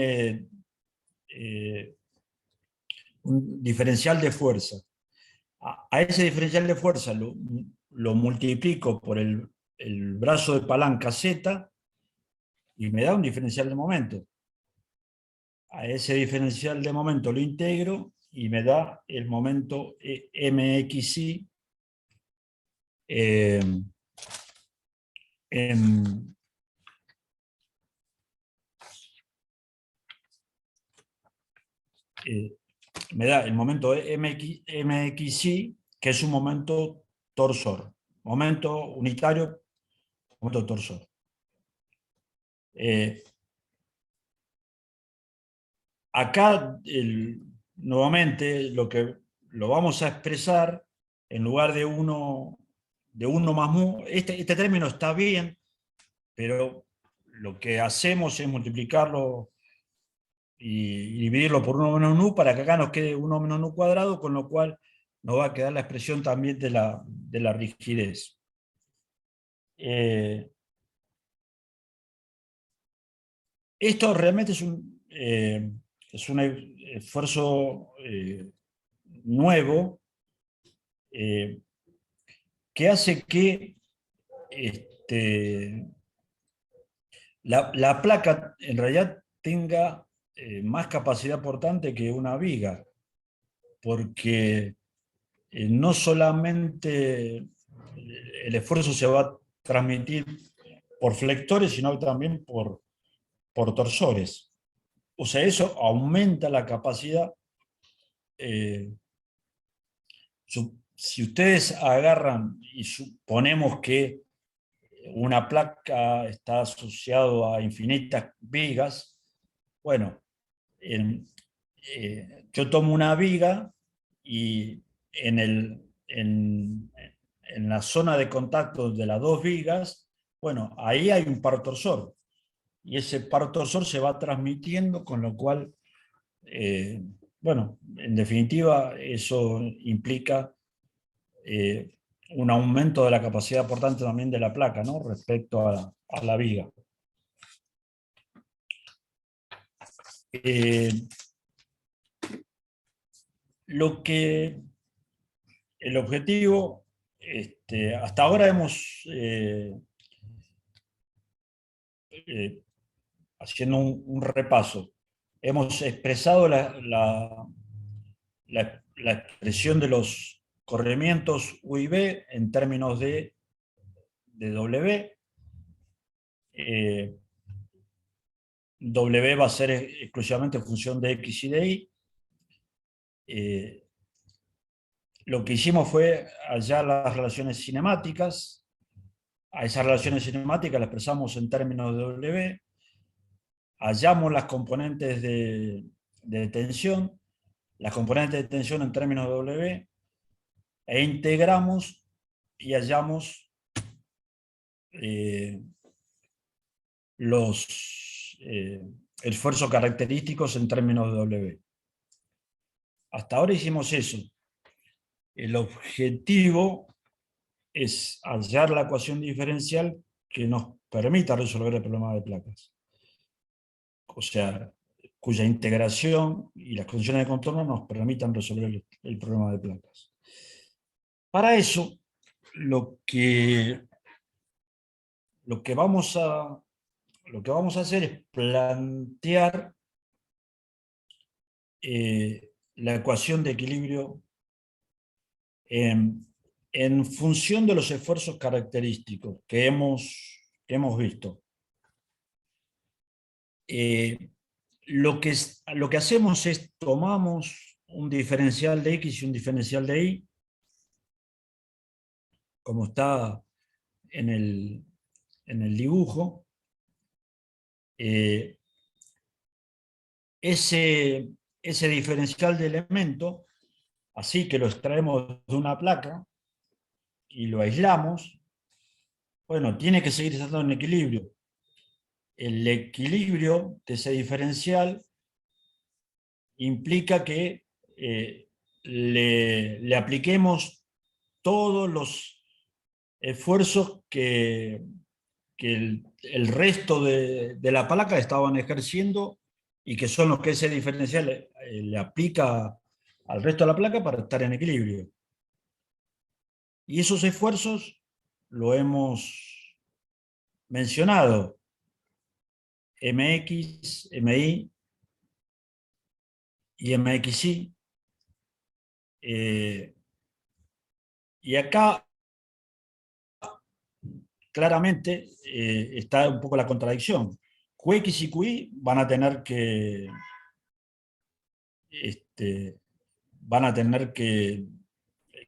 diferencial de fuerza. A ese diferencial de fuerza lo multiplico por el brazo de palanca Z y me da un diferencial de momento. A ese diferencial de momento lo integro y me da el momento mxi me da el momento mxi, que es un momento torsor, momento unitario, momento torsor. Acá nuevamente lo vamos a expresar en lugar de 1 más mu. Este término está bien, pero lo que hacemos es multiplicarlo y dividirlo por 1 menos nu para que acá nos quede 1 menos nu cuadrado, con lo cual nos va a quedar la expresión también de la rigidez. Esto realmente es un esfuerzo nuevo que hace que la placa en realidad tenga más capacidad portante que una viga, porque no solamente el esfuerzo se va a transmitir por flectores, sino también por torsores. O sea, eso aumenta la capacidad. Si ustedes agarran y suponemos que una placa está asociada a infinitas vigas, bueno, yo tomo una viga y en la zona de contacto de las dos vigas, bueno, ahí hay un par torsor. Y ese par torsor se va transmitiendo, con lo cual, bueno, en definitiva, eso implica un aumento de la capacidad portante también de la placa, ¿no? Respecto a la viga. El objetivo, hasta ahora hemos, haciendo un repaso, hemos expresado la la expresión de los corrimientos U y B en términos de W. W va a ser exclusivamente función de X y de Y. Lo que hicimos fue hallar las relaciones cinemáticas. A esas relaciones cinemáticas las expresamos en términos de W. Hallamos las componentes de tensión, las componentes de tensión en términos de W, e integramos y hallamos los esfuerzos característicos en términos de W. Hasta ahora hicimos eso. El objetivo es hallar la ecuación diferencial que nos permita resolver el problema de placas. O sea, cuya integración y las condiciones de contorno nos permitan resolver el problema de placas. Para eso, lo que vamos a hacer es plantear la ecuación de equilibrio en función de los esfuerzos característicos que hemos visto. Lo que hacemos es tomamos un diferencial de X y un diferencial de Y, como está en el dibujo. Ese diferencial de elemento, así que lo extraemos de una placa y lo aislamos, bueno, tiene que seguir estando en equilibrio. El equilibrio de ese diferencial implica que le apliquemos todos los esfuerzos que el resto de la placa estaban ejerciendo y que son los que ese diferencial le aplica al resto de la placa para estar en equilibrio. Y esos esfuerzos lo hemos mencionado. MX, MI y MXI. Y acá claramente está un poco la contradicción. QX y QI van a tener que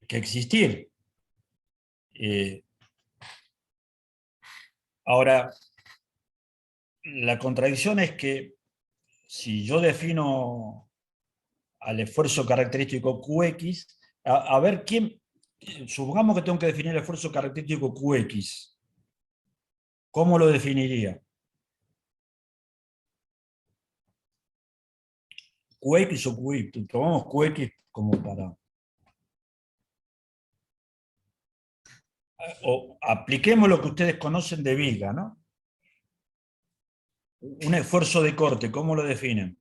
existir. Ahora, la contradicción es que si yo defino al esfuerzo característico QX, a ver quién, supongamos que tengo que definir el esfuerzo característico QX, ¿cómo lo definiría? QX o QI, tomamos QX como para... O apliquemos lo que ustedes conocen de viga, ¿no? Un esfuerzo de corte, ¿cómo lo definen?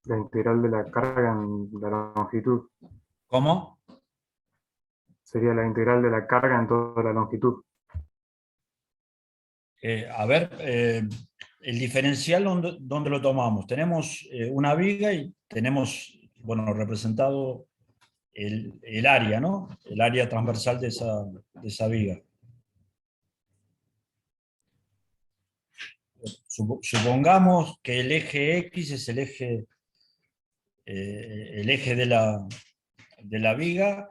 La integral de la carga en la longitud. ¿Cómo? Sería la integral de la carga en toda la longitud. El diferencial, ¿dónde lo tomamos? Tenemos una viga y tenemos, bueno, representado el área, ¿no? El área transversal de esa viga. Supongamos que el eje X es el eje de la viga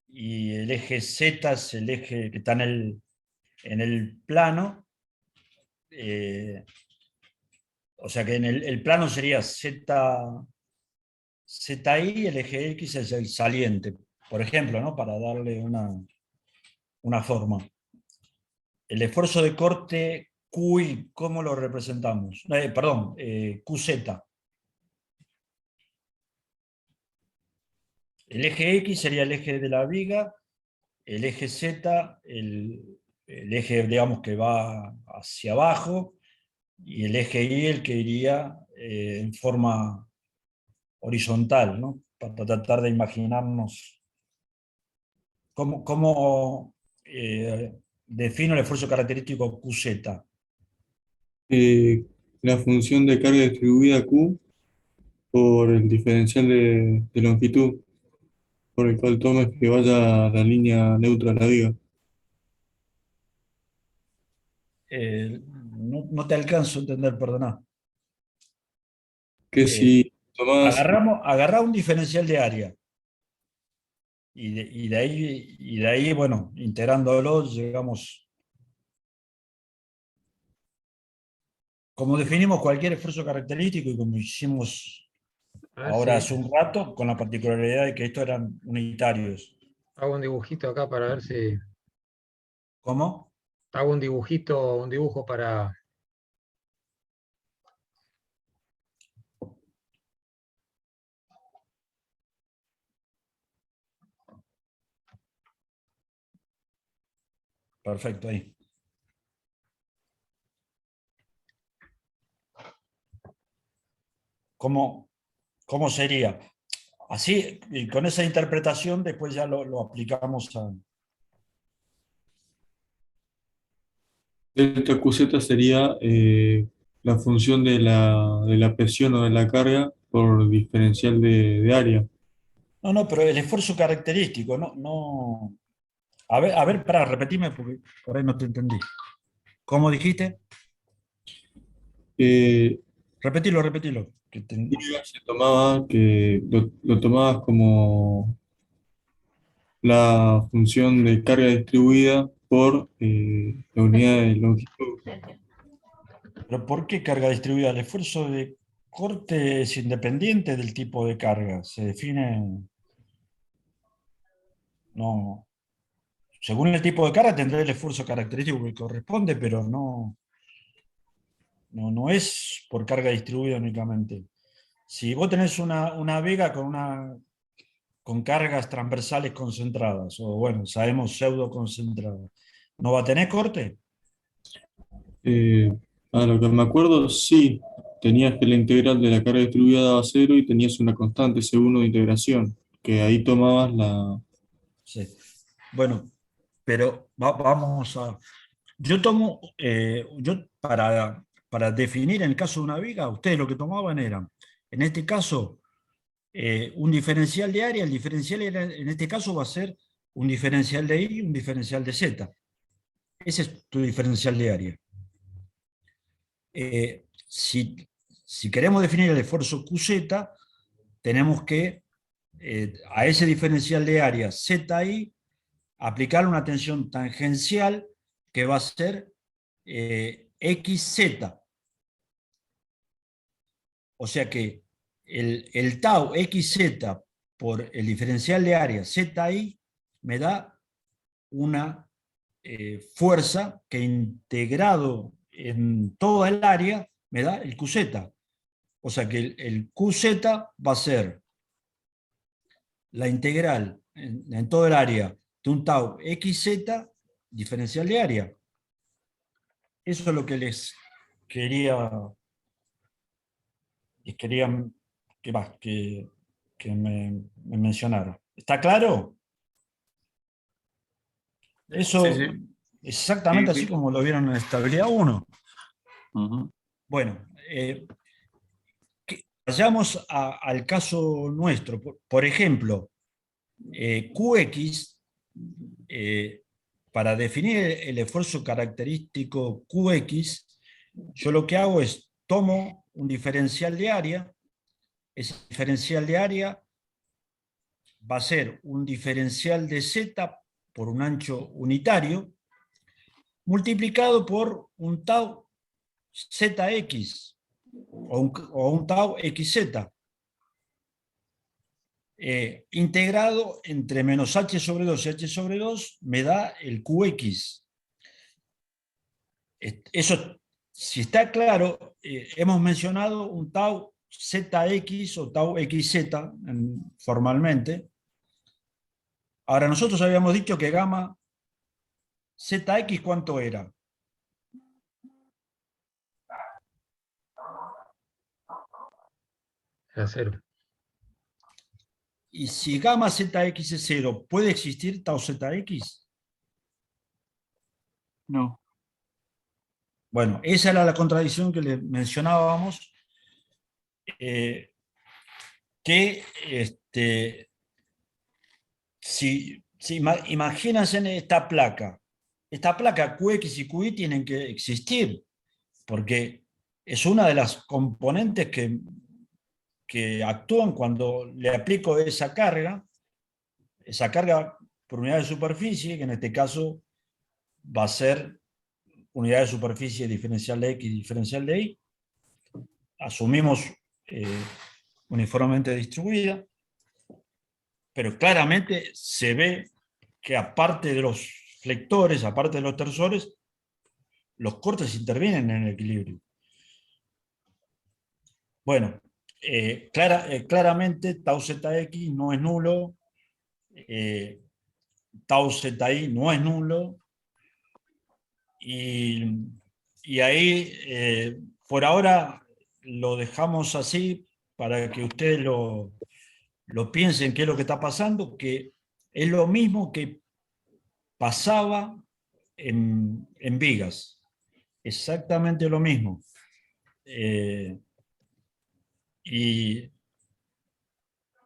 y el eje Z es el eje que está en el plano. O sea que en el plano sería ZI, el eje X es el saliente, por ejemplo, ¿no? Para darle una forma. El esfuerzo de corte QI, ¿cómo lo representamos? QZ. El eje X sería el eje de la viga, el eje Z, el eje, digamos, que va hacia abajo, y el eje Y el que iría en forma horizontal, ¿no? Para tratar de imaginarnos cómo defino el esfuerzo característico QZ. La función de carga distribuida Q por el diferencial de longitud, por el cual tomes que vaya la línea neutra a la viga. No te alcanzo a entender, perdona. Que si tomás, Agarrá un diferencial de área y de ahí, bueno, integrándolo, llegamos. Como definimos cualquier esfuerzo característico y como hicimos A ver ahora si hace un rato, con la particularidad de que estos eran unitarios. hago un dibujito acá para ver si ¿Cómo? hago un dibujito, un dibujo para... Perfecto, ahí. ¿Cómo, cómo sería? Así, y con esa interpretación después ya lo aplicamos a... delta QZ sería la función de la presión o de la carga por diferencial de área. No, no, pero el esfuerzo característico, no, no... A ver, pará, repetime porque por ahí no te entendí. ¿Cómo dijiste? Eh, Repetilo, repetilo. Se tomaba que lo tomabas como la función de carga distribuida por la unidad de longitud. ¿Pero por qué carga distribuida? El esfuerzo de corte es independiente del tipo de carga. Se define, no, según el tipo de carga tendrá el esfuerzo característico que corresponde, pero no es por carga distribuida únicamente. Si vos tenés una viga con cargas transversales concentradas, o bueno, sabemos pseudo concentradas, ¿no va a tener corte? Eh, a lo que me acuerdo, sí, tenías que la integral de la carga distribuida daba cero y tenías una constante C1 de integración, que ahí tomabas la... Sí. Bueno, pero vamos a... Yo tomo, yo para definir en el caso de una viga, ustedes lo que tomaban era, en este caso, un diferencial de área. El diferencial en este caso va a ser un diferencial de I y un diferencial de Z. Ese es tu diferencial de área. Si queremos definir el esfuerzo QZ, tenemos que a ese diferencial de área ZI aplicar una tensión tangencial que va a ser XZ. O sea que el tau XZ por el diferencial de área ZI me da una fuerza que integrado en toda el área me da el QZ. O sea que el QZ va a ser la integral en todo el área de un tau XZ diferencial de área. Eso es lo que les quería que me mencionara. ¿Está claro? Sí, Eso sí. exactamente así como lo vieron en estabilidad 1. Ujú. Bueno, vayamos al caso nuestro. Por ejemplo, QX, para definir el esfuerzo característico QX, yo lo que hago es tomo un diferencial de área. Ese diferencial de área va a ser un diferencial de Z por un ancho unitario multiplicado por un tau ZX o un tau XZ. Integrado entre menos h sobre 2 y h sobre 2 me da el qx. Eso, si está claro, hemos mencionado un tau zx o tau xz formalmente. Ahora, nosotros habíamos dicho que gamma zx, ¿cuánto era? Era cero. Y si gamma zx es 0, ¿puede existir tau zx? No. Bueno, esa era la contradicción que le mencionábamos. que imagínense en esta placa QX y QY tienen que existir, porque es una de las componentes que actúan cuando le aplico esa carga por unidad de superficie, que en este caso va a ser unidad de superficie diferencial de X y diferencial de Y. Asumimos uniformemente distribuida, pero claramente se ve que aparte de los flectores, aparte de los tersores, los cortes intervienen en el equilibrio. Bueno, claramente tau ZX no es nulo, tau ZI no es nulo, y ahí por ahora lo dejamos así para que ustedes lo piensen qué es lo que está pasando, que es lo mismo que pasaba en vigas, exactamente lo mismo. Y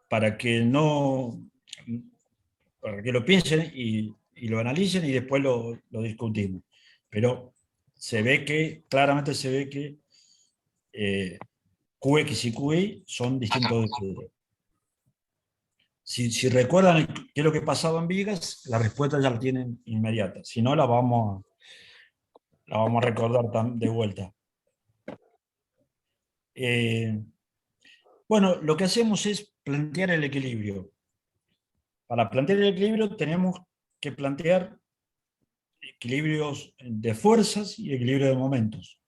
para que lo piensen y lo analicen y después lo discutimos. Pero claramente se ve que QX y QY son distintos de equilibrio. Si recuerdan qué es lo que pasaba en vigas, la respuesta ya la tienen inmediata. Si no, la vamos a recordar de vuelta. Bueno, lo que hacemos es plantear el equilibrio. Para plantear el equilibrio tenemos que plantear equilibrios de fuerzas y equilibrio de momentos.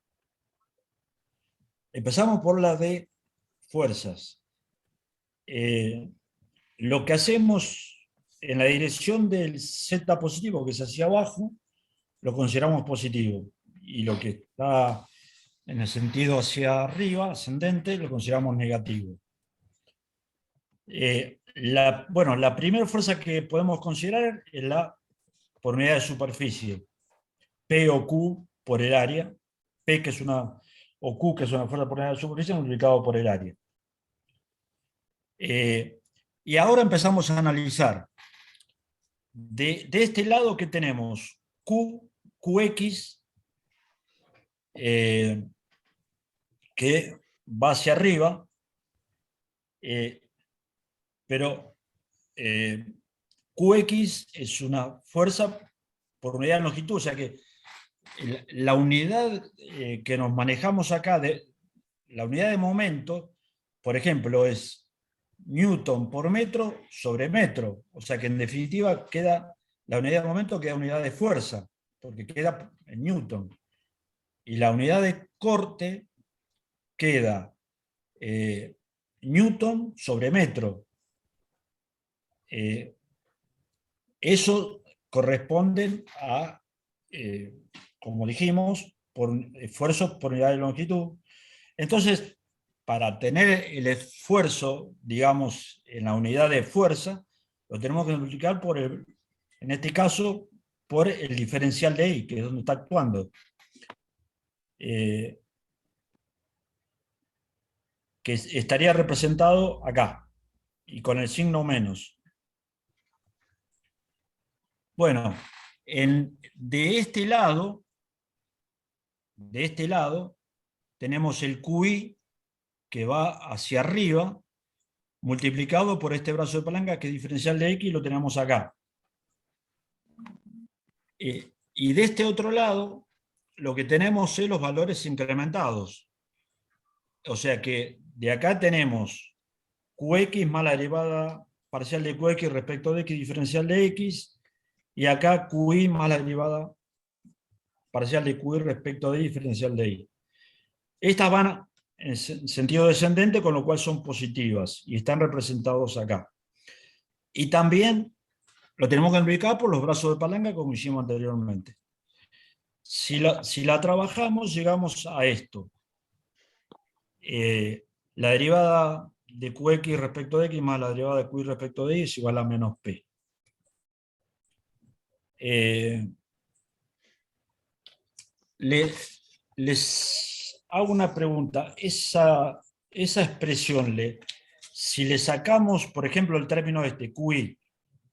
Empezamos por la de fuerzas. Lo que hacemos en la dirección del Z positivo, que es hacia abajo, lo consideramos positivo. Y lo que está en el sentido hacia arriba, ascendente, lo consideramos negativo. La primera fuerza que podemos considerar es la por unidad de superficie. P o Q por el área. P que es o Q que es una fuerza por unidad de superficie multiplicado por el área. Y ahora empezamos a analizar. De este lado que tenemos QX, que va hacia arriba, pero QX es una fuerza por unidad de longitud, o sea que la unidad que nos manejamos acá, la unidad de momento, por ejemplo, es Newton por metro sobre metro, o sea que en definitiva la unidad de momento queda unidad de fuerza, porque queda en Newton, y la unidad de corte queda Newton sobre metro. Eso corresponde a, como dijimos, por esfuerzo por unidad de longitud. Entonces, para tener el esfuerzo, digamos, en la unidad de fuerza, lo tenemos que multiplicar en este caso, por el diferencial de I, que es donde está actuando. Que estaría representado acá, y con el signo menos. Bueno, de este lado, tenemos el QI que va hacia arriba, multiplicado por este brazo de palanca, que es diferencial de X, lo tenemos acá. Y de este otro lado, lo que tenemos es los valores incrementados. O sea que de acá tenemos QX más la derivada parcial de QX respecto de X diferencial de X, y acá QI más la derivada parcial de QI respecto de Y diferencial de Y. Estas van en sentido descendente, con lo cual son positivas, y están representados acá. Y también lo tenemos que multiplicar por los brazos de palanca, como hicimos anteriormente. Si la trabajamos, llegamos a esto. La derivada de QX respecto de X más la derivada de QY respecto de Y es igual a menos P. Les hago una pregunta. ¿Esa expresión si le sacamos, por ejemplo, el término este, QI,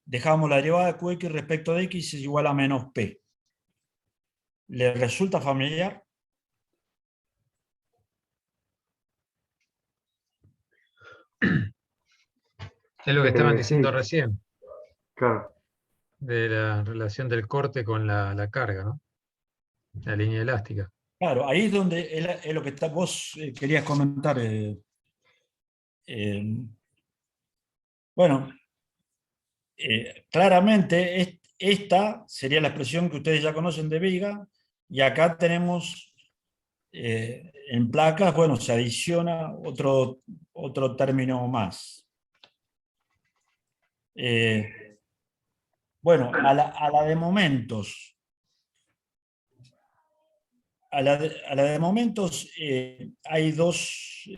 dejamos la derivada de QX respecto de X es igual a menos P. ¿Le resulta familiar? Es lo que estaban diciendo Sí, recién, claro. de la relación del corte con la carga, ¿no? La línea elástica. Claro, ahí es donde es lo que vos querías comentar. Bueno, claramente esta sería la expresión que ustedes ya conocen de viga, y acá tenemos en placas, bueno, se adiciona otro término más. Bueno, a la de momentos. A la de momentos hay dos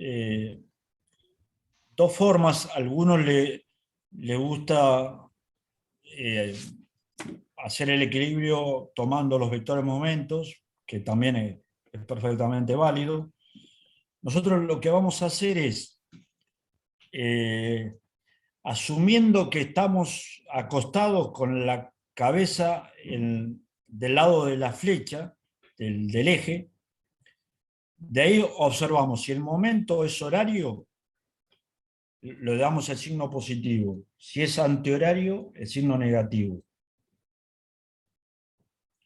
formas. A algunos le gusta hacer el equilibrio tomando los vectores momentos, que también es perfectamente válido. Nosotros lo que vamos a hacer es, asumiendo que estamos acostados con la cabeza del lado de la flecha, del eje, de ahí observamos si el momento es horario, le damos el signo positivo. Si es antihorario, el signo negativo.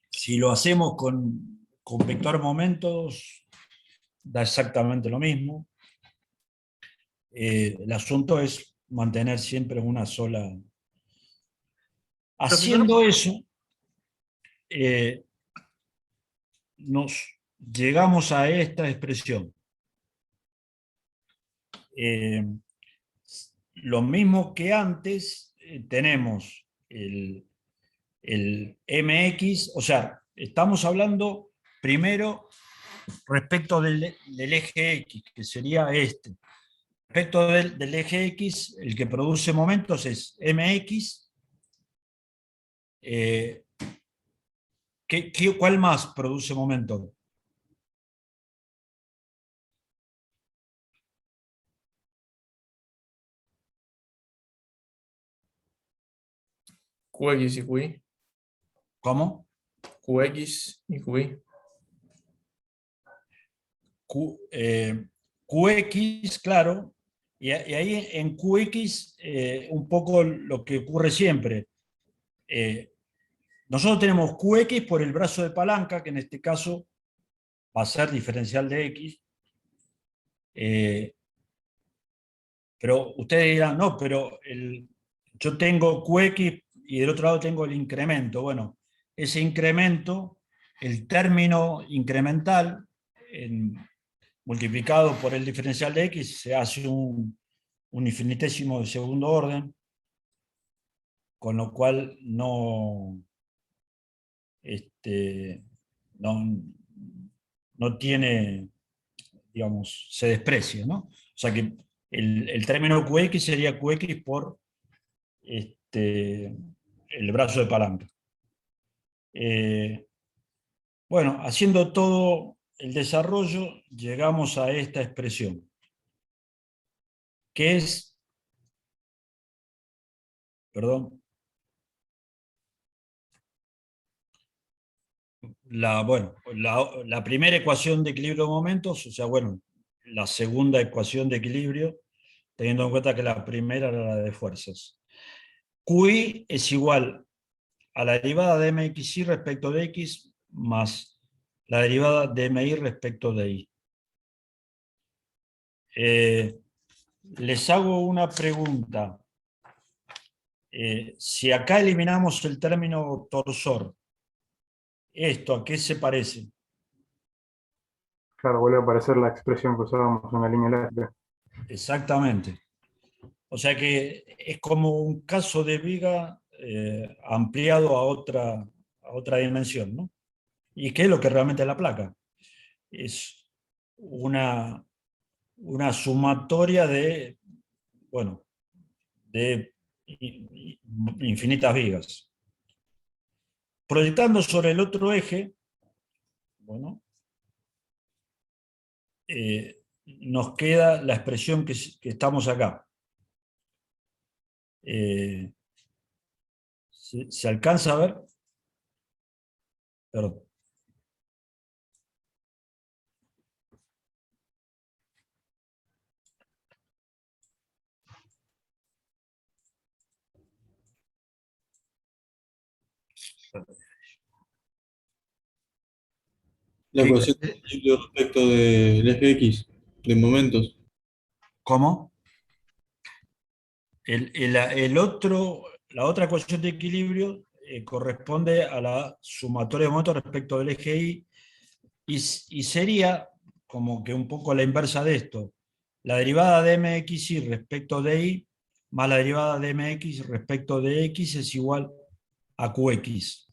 Si lo hacemos con vector momentos, da exactamente lo mismo. El asunto es mantener siempre una sola. Haciendo eso, nos llegamos a esta expresión. Lo mismo que antes, tenemos el mx, o sea, estamos hablando primero respecto del eje X, que sería este. Respecto del eje X, el que produce momentos es mx. ¿Cuál más produce momentos? QX y QI. ¿Cómo? QX y QI. QX, claro, y ahí en QX un poco lo que ocurre siempre. Nosotros tenemos QX por el brazo de palanca, que en este caso va a ser diferencial de X. Pero ustedes dirán, no, pero yo tengo QX y del otro lado tengo el incremento. Bueno, ese incremento, el término incremental, multiplicado por el diferencial de X, se hace un infinitésimo de segundo orden, con lo cual no tiene, digamos, se desprecia, ¿no? O sea que el término QX sería QX por el brazo de palanca. Bueno, haciendo todo el desarrollo, llegamos a esta expresión, que es, perdón, la primera ecuación de equilibrio de momentos, o sea, bueno, la segunda ecuación de equilibrio, teniendo en cuenta que la primera era la de fuerzas. QI es igual a la derivada de mxy respecto de x más la derivada de mi respecto de y. Les hago una pregunta. Si acá eliminamos el término torsor, ¿esto a qué se parece? Claro, vuelve a aparecer la expresión que usábamos en la línea elástica. Exactamente. O sea que es como un caso de viga ampliado a otra dimensión, ¿no? ¿Y qué es lo que realmente es la placa? Es una sumatoria de, bueno, de infinitas vigas. Proyectando sobre el otro eje, bueno, nos queda la expresión que estamos acá. ¿Se alcanza a ver? Perdón. La Sí, ecuación de equilibrio respecto del eje X, de momentos. ¿Cómo? La otra ecuación de equilibrio corresponde a la sumatoria de momentos respecto del eje Y, y sería como que un poco la inversa de esto. La derivada de mxy respecto de y más la derivada de mx respecto de x es igual a qx.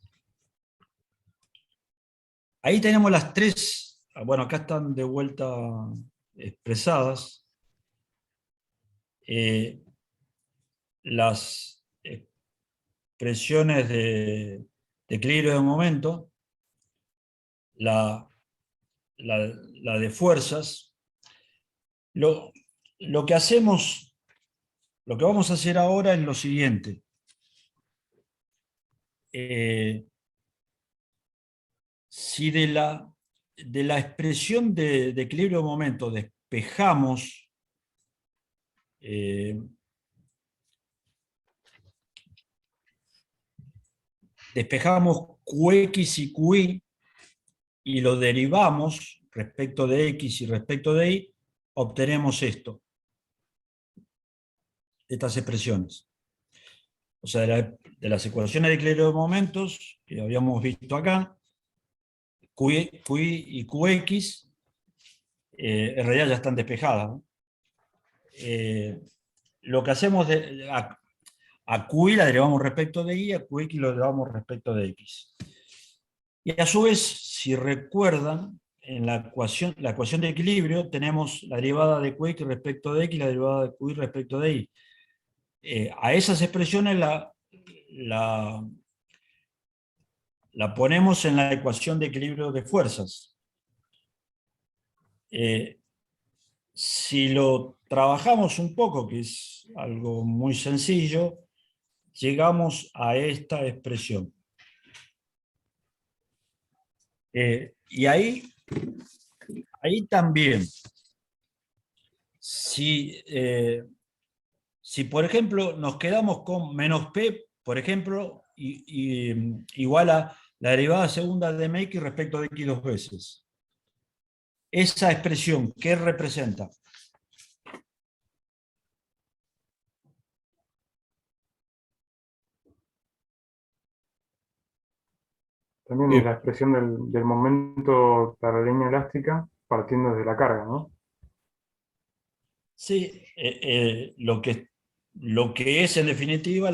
Ahí tenemos las tres, bueno, acá están de vuelta expresadas. Las expresiones de equilibrio de momento, la de fuerzas. Lo que hacemos, lo que vamos a hacer ahora es lo siguiente. Si de la expresión de equilibrio de momento despejamos Qx y Qy y lo derivamos respecto de X y respecto de Y, obtenemos esto. Estas expresiones. O sea, de las ecuaciones de equilibrio de momentos que habíamos visto acá, Qy y Qx en realidad ya están despejadas, ¿no? Lo que hacemos a Qy la derivamos respecto de Y, a Qx lo derivamos respecto de X. Y a su vez, si recuerdan, en la ecuación de equilibrio tenemos la derivada de Qx respecto de X y la derivada de Qy respecto de Y. A esas expresiones la ponemos en la ecuación de equilibrio de fuerzas. Si lo trabajamos un poco, que es algo muy sencillo, llegamos a esta expresión. Y ahí también, si por ejemplo nos quedamos con menos P, por ejemplo, igual a la derivada segunda de mx respecto de x dos veces. Esa expresión, ¿qué representa? También es la expresión del momento para la línea elástica partiendo de la carga, ¿no? Sí, lo que es en definitiva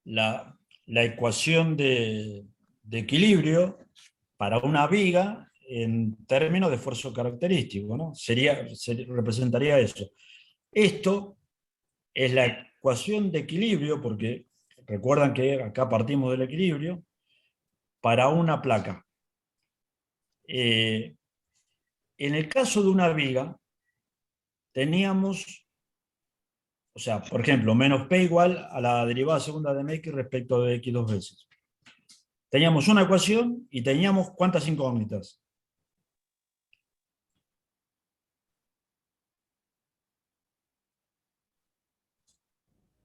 la ecuación de equilibrio para una viga en términos de esfuerzo característico, ¿no? Representaría eso. Esto es la ecuación de equilibrio, porque recuerdan que acá partimos del equilibrio, para una placa. En el caso de una viga, teníamos, o sea, por ejemplo, menos P igual a la derivada segunda de mx respecto de x dos veces. Teníamos una ecuación y teníamos ¿cuántas incógnitas?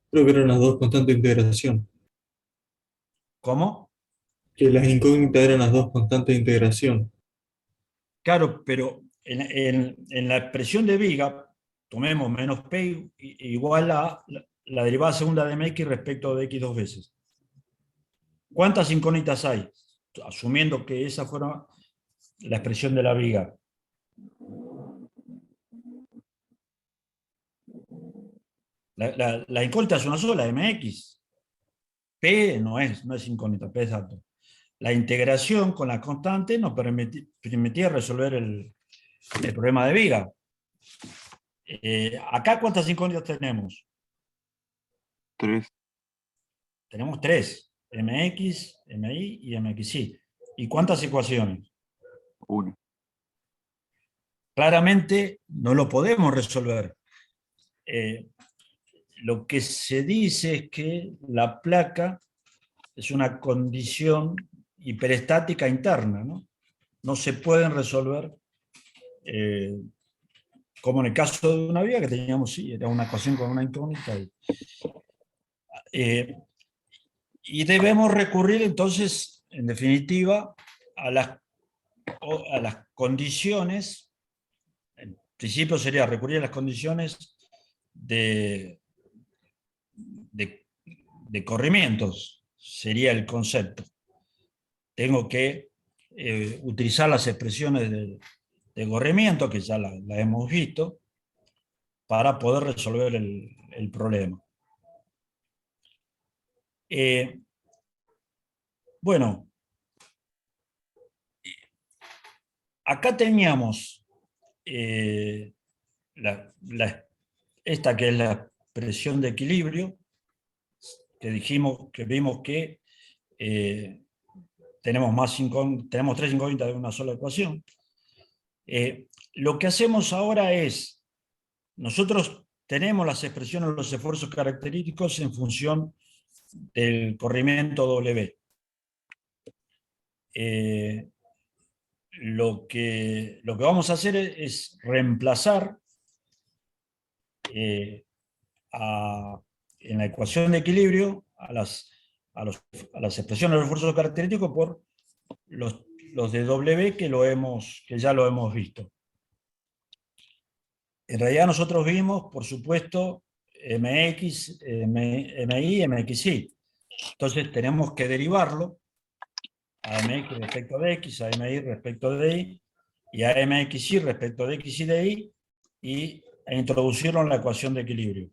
Creo que eran las dos constantes de integración. ¿Cómo? Que las incógnitas eran las dos constantes de integración. Claro, pero en la expresión de viga, tomemos menos P igual a la derivada segunda de mx respecto de x dos veces. ¿Cuántas incógnitas hay? Asumiendo que esa fuera la expresión de la viga. La incógnita es una sola, mx. P no es incógnita, P es dato. La integración con la constante nos permitía resolver el problema de viga. Acá, ¿cuántas incógnitas tenemos? 3. Tenemos 3. Mx, Mi y Mxy. ¿Y cuántas ecuaciones? 1. Claramente no lo podemos resolver. lo que se dice es que la placa es una condición hiperestática interna, ¿no? No se pueden resolver, como en el caso de una vía que teníamos, sí, era una ecuación con una incógnita. Y debemos recurrir entonces, en definitiva, a las condiciones, en principio sería recurrir a las condiciones de corrimientos, sería el concepto. Tengo que utilizar las expresiones de corrimiento, que ya la hemos visto, para poder resolver el problema. Bueno, acá teníamos esta que es la expresión de equilibrio, que vimos que tenemos tres incógnitas de una sola ecuación. Lo que hacemos ahora es, nosotros tenemos las expresiones de los esfuerzos característicos en función del corrimiento W. Lo que vamos a hacer es reemplazar en la ecuación de equilibrio a las expresiones de los esfuerzos característicos por los de W que ya lo hemos visto. En realidad nosotros vimos, por supuesto, MX, MI, MXI. Entonces tenemos que derivarlo a MX respecto de X, a MI respecto de Y, y a MXI respecto de X y de Y, e introducirlo en la ecuación de equilibrio.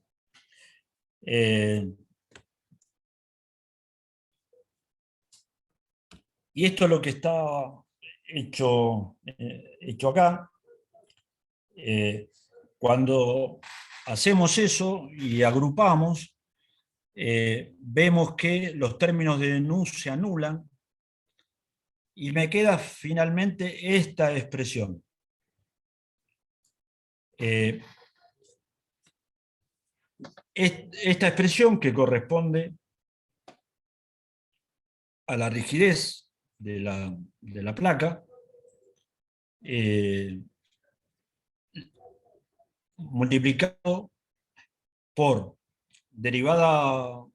Y esto es lo que está hecho acá. Cuando hacemos eso y agrupamos, vemos que los términos de nu se anulan y me queda finalmente esta expresión. Esta expresión que corresponde a la rigidez de la placa, multiplicado por derivada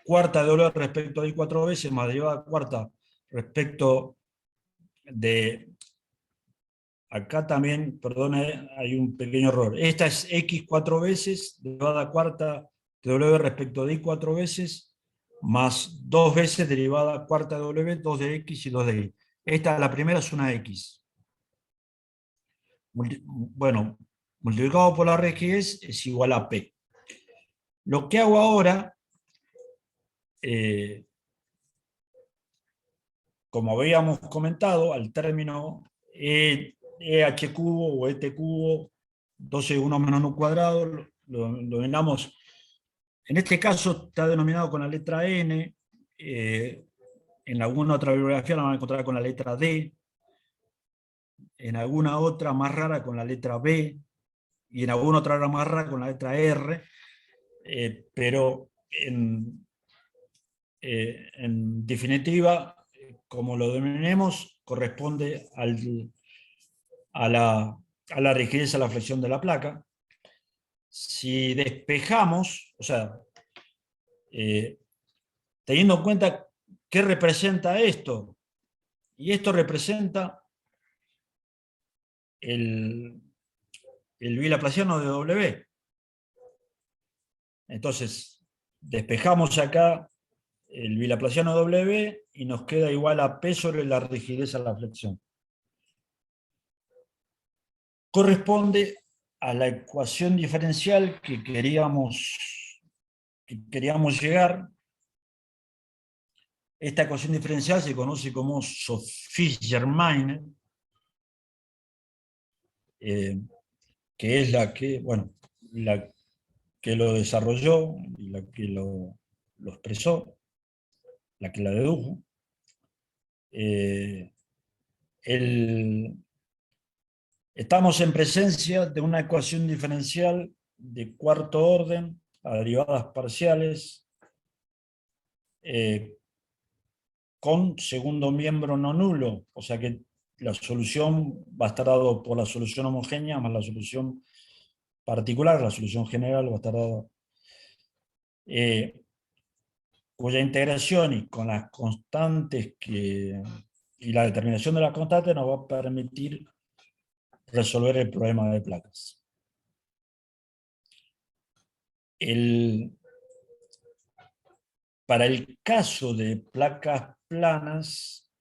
cuarta de W respecto a I 4 veces, más derivada cuarta respecto de... Acá también, perdone, hay un pequeño error. Esta es X 4 veces, derivada cuarta de W respecto de Y 4 veces, más 2 veces derivada cuarta de W, 2 de X y 2 de Y. La primera es una X. Bueno, multiplicado por la rigidez es igual a P. Lo que hago ahora, como habíamos comentado, al término EH cubo o ET cubo, 12 1 menos nu cuadrado, lo denominamos, en este caso está denominado con la letra N, en alguna otra bibliografía la van a encontrar con la letra D, en alguna otra más rara con la letra B, y en alguna otra más rara con la letra R, pero en definitiva, como lo denominemos, corresponde a la rigidez, a la flexión de la placa. Si despejamos, o sea, teniendo en cuenta qué representa esto, y esto representa el bilaplaciano de W. Entonces, despejamos acá el bilaplaciano W y nos queda igual a P sobre la rigidez a la flexión. Corresponde a la ecuación diferencial que queríamos llegar. Esta ecuación diferencial se conoce como Sophie-Germain, que es la que lo desarrolló y la que lo expresó, la que la dedujo. Estamos en presencia de una ecuación diferencial de cuarto orden a derivadas parciales con segundo miembro no nulo, o sea que la solución va a estar dado por la solución homogénea más la solución particular, la solución general va a estar dada, cuya integración y con las constantes y la determinación de las constantes nos va a permitir resolver el problema de placas. Para el caso de placas planas,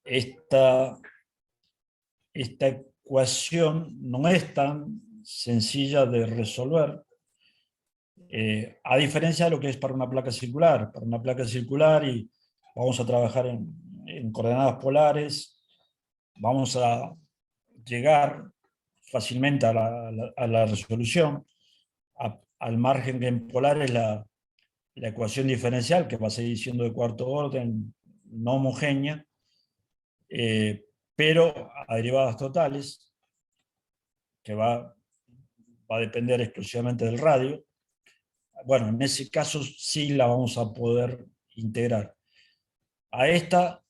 esta ecuación no es tan sencilla de resolver, a diferencia de lo que es para una placa circular. Para una placa circular, y vamos a trabajar en coordenadas polares, vamos a llegar fácilmente a la resolución. Al margen que en polar es la ecuación diferencial, que va a seguir siendo de cuarto orden, no homogénea, pero a derivadas totales, que va a depender exclusivamente del radio. Bueno, en ese caso sí la vamos a poder integrar. A esta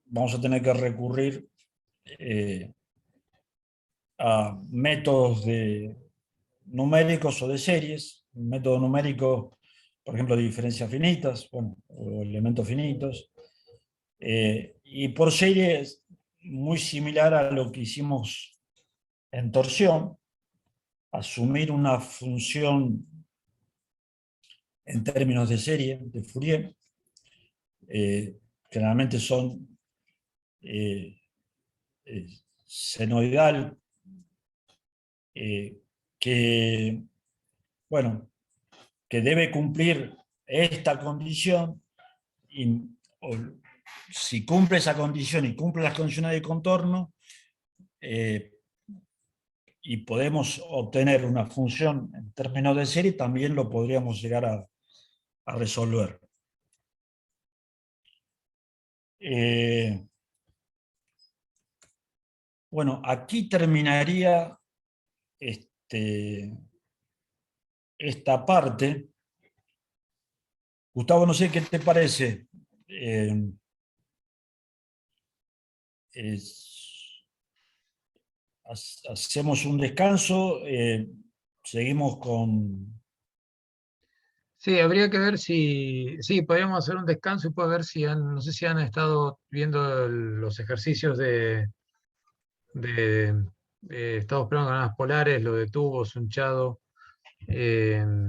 vamos a tener que recurrir a métodos numéricos o de series. Un método numérico, por ejemplo, de diferencias finitas, bueno, o elementos finitos. Y por serie es muy similar a lo que hicimos en torsión, asumir una función en términos de serie, de Fourier. Generalmente son senoidal, que debe cumplir esta condición, y si cumple esa condición y cumple las condiciones de contorno, y podemos obtener una función en términos de serie, también lo podríamos llegar a resolver. Bueno, aquí terminaría esta parte. Gustavo, no sé qué te parece. Hacemos un descanso, seguimos con... Sí, habría que ver si, sí, podríamos hacer un descanso y poder ver si no sé si han estado viendo los ejercicios de estados planos con las polares, lo de tubos, unchado, que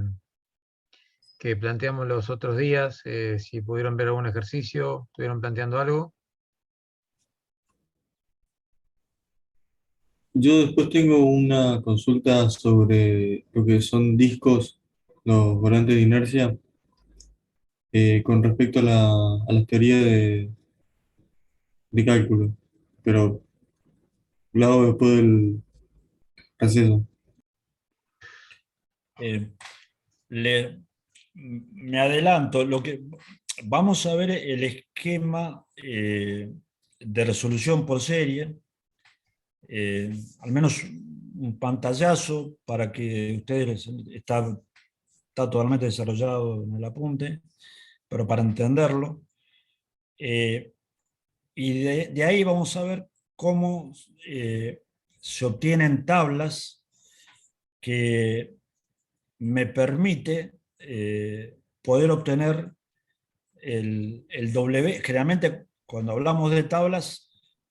planteamos los otros días, si pudieron ver algún ejercicio, estuvieron planteando algo. Yo después tengo una consulta sobre lo que son discos, los volantes de inercia, con respecto a a las teorías de cálculo, pero lo hago después del receso. Eh, me adelanto, vamos a ver el esquema de resolución por serie, al menos un pantallazo para que ustedes, está totalmente desarrollado en el apunte, pero para entenderlo. Y de ahí vamos a ver cómo se obtienen tablas que me permite poder obtener el W. Generalmente cuando hablamos de tablas,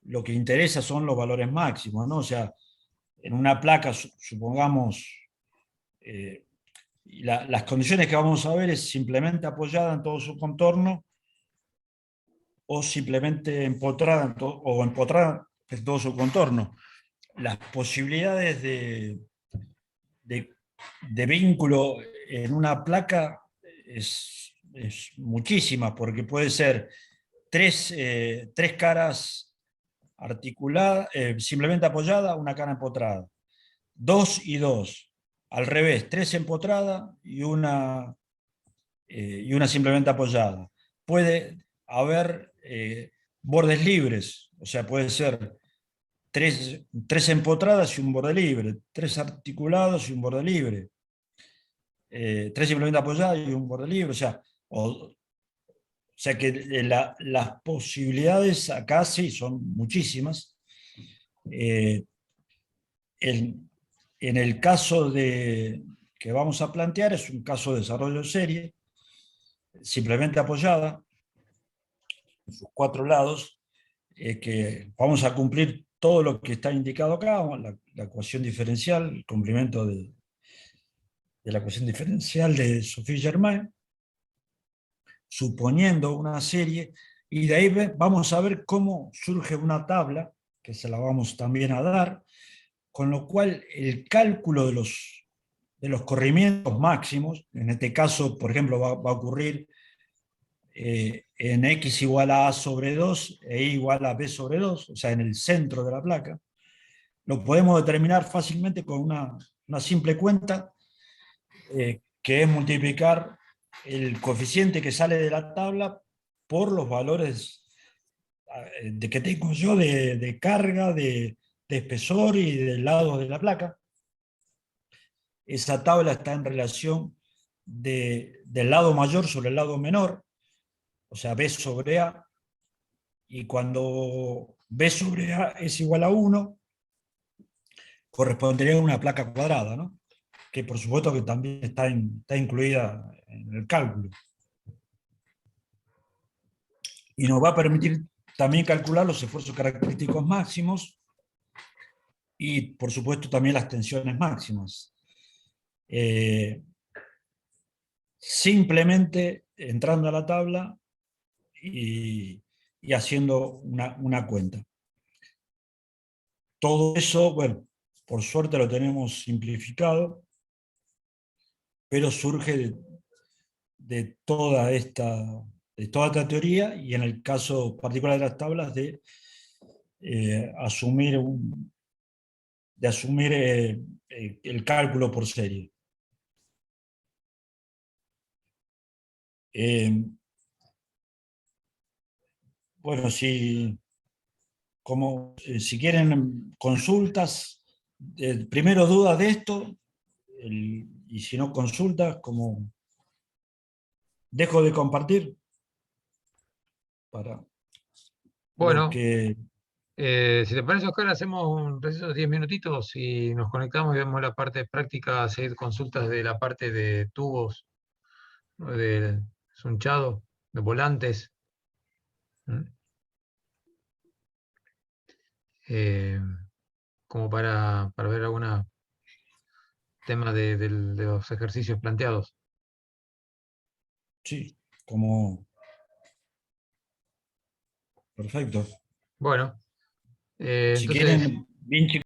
lo que interesa son los valores máximos, ¿no? O sea, en una placa, supongamos, las condiciones que vamos a ver es simplemente apoyada en todo su contorno, o simplemente empotrada en todo su contorno. Las posibilidades de vínculo en una placa es muchísima, porque puede ser tres caras articuladas, simplemente apoyada, una cara empotrada. 2 y 2. Al revés, 3 empotrada y una simplemente apoyada. Puede haber bordes libres, o sea, puede ser tres empotradas y un borde libre, tres articulados y un borde libre, tres simplemente apoyados y un borde libre, o sea que las posibilidades acá sí son muchísimas. En el caso que vamos a plantear es un caso de desarrollo de serie, simplemente apoyada en sus cuatro lados, que vamos a cumplir todo lo que está indicado acá, la ecuación diferencial, el complemento de la ecuación diferencial de Sophie-Germain, suponiendo una serie, y de ahí vamos a ver cómo surge una tabla, que se la vamos también a dar, con lo cual el cálculo de los corrimientos máximos, en este caso, por ejemplo, va a ocurrir en x igual a sobre 2 e y igual a b sobre 2, o sea, en el centro de la placa, lo podemos determinar fácilmente con una simple cuenta, que es multiplicar el coeficiente que sale de la tabla por los valores que tengo yo de carga, de espesor y de lados de la placa. Esa tabla está en relación del lado mayor sobre el lado menor, o sea, B sobre A, y cuando B sobre A es igual a 1, correspondería a una placa cuadrada, ¿no? Que por supuesto que también está incluida en el cálculo. Y nos va a permitir también calcular los esfuerzos característicos máximos y, por supuesto, también las tensiones máximas. Simplemente entrando a la tabla y haciendo una cuenta. Todo eso, bueno, por suerte lo tenemos simplificado, pero surge de toda esta teoría, y en el caso particular de las tablas, de asumir el cálculo por serie. Bueno, si quieren consultas, primero dudas de esto, y si no consultas, como dejo de compartir para Bueno, los que... si te parece, Oscar, hacemos un receso de 10 minutitos y nos conectamos y vemos la parte práctica, seguir consultas de la parte de tubos, ¿no? De sunchado, de volantes. ¿Mm? Eh, Como para ver algunos temas de los ejercicios planteados. Sí, como... Perfecto. Bueno, Si entonces... quieren, bien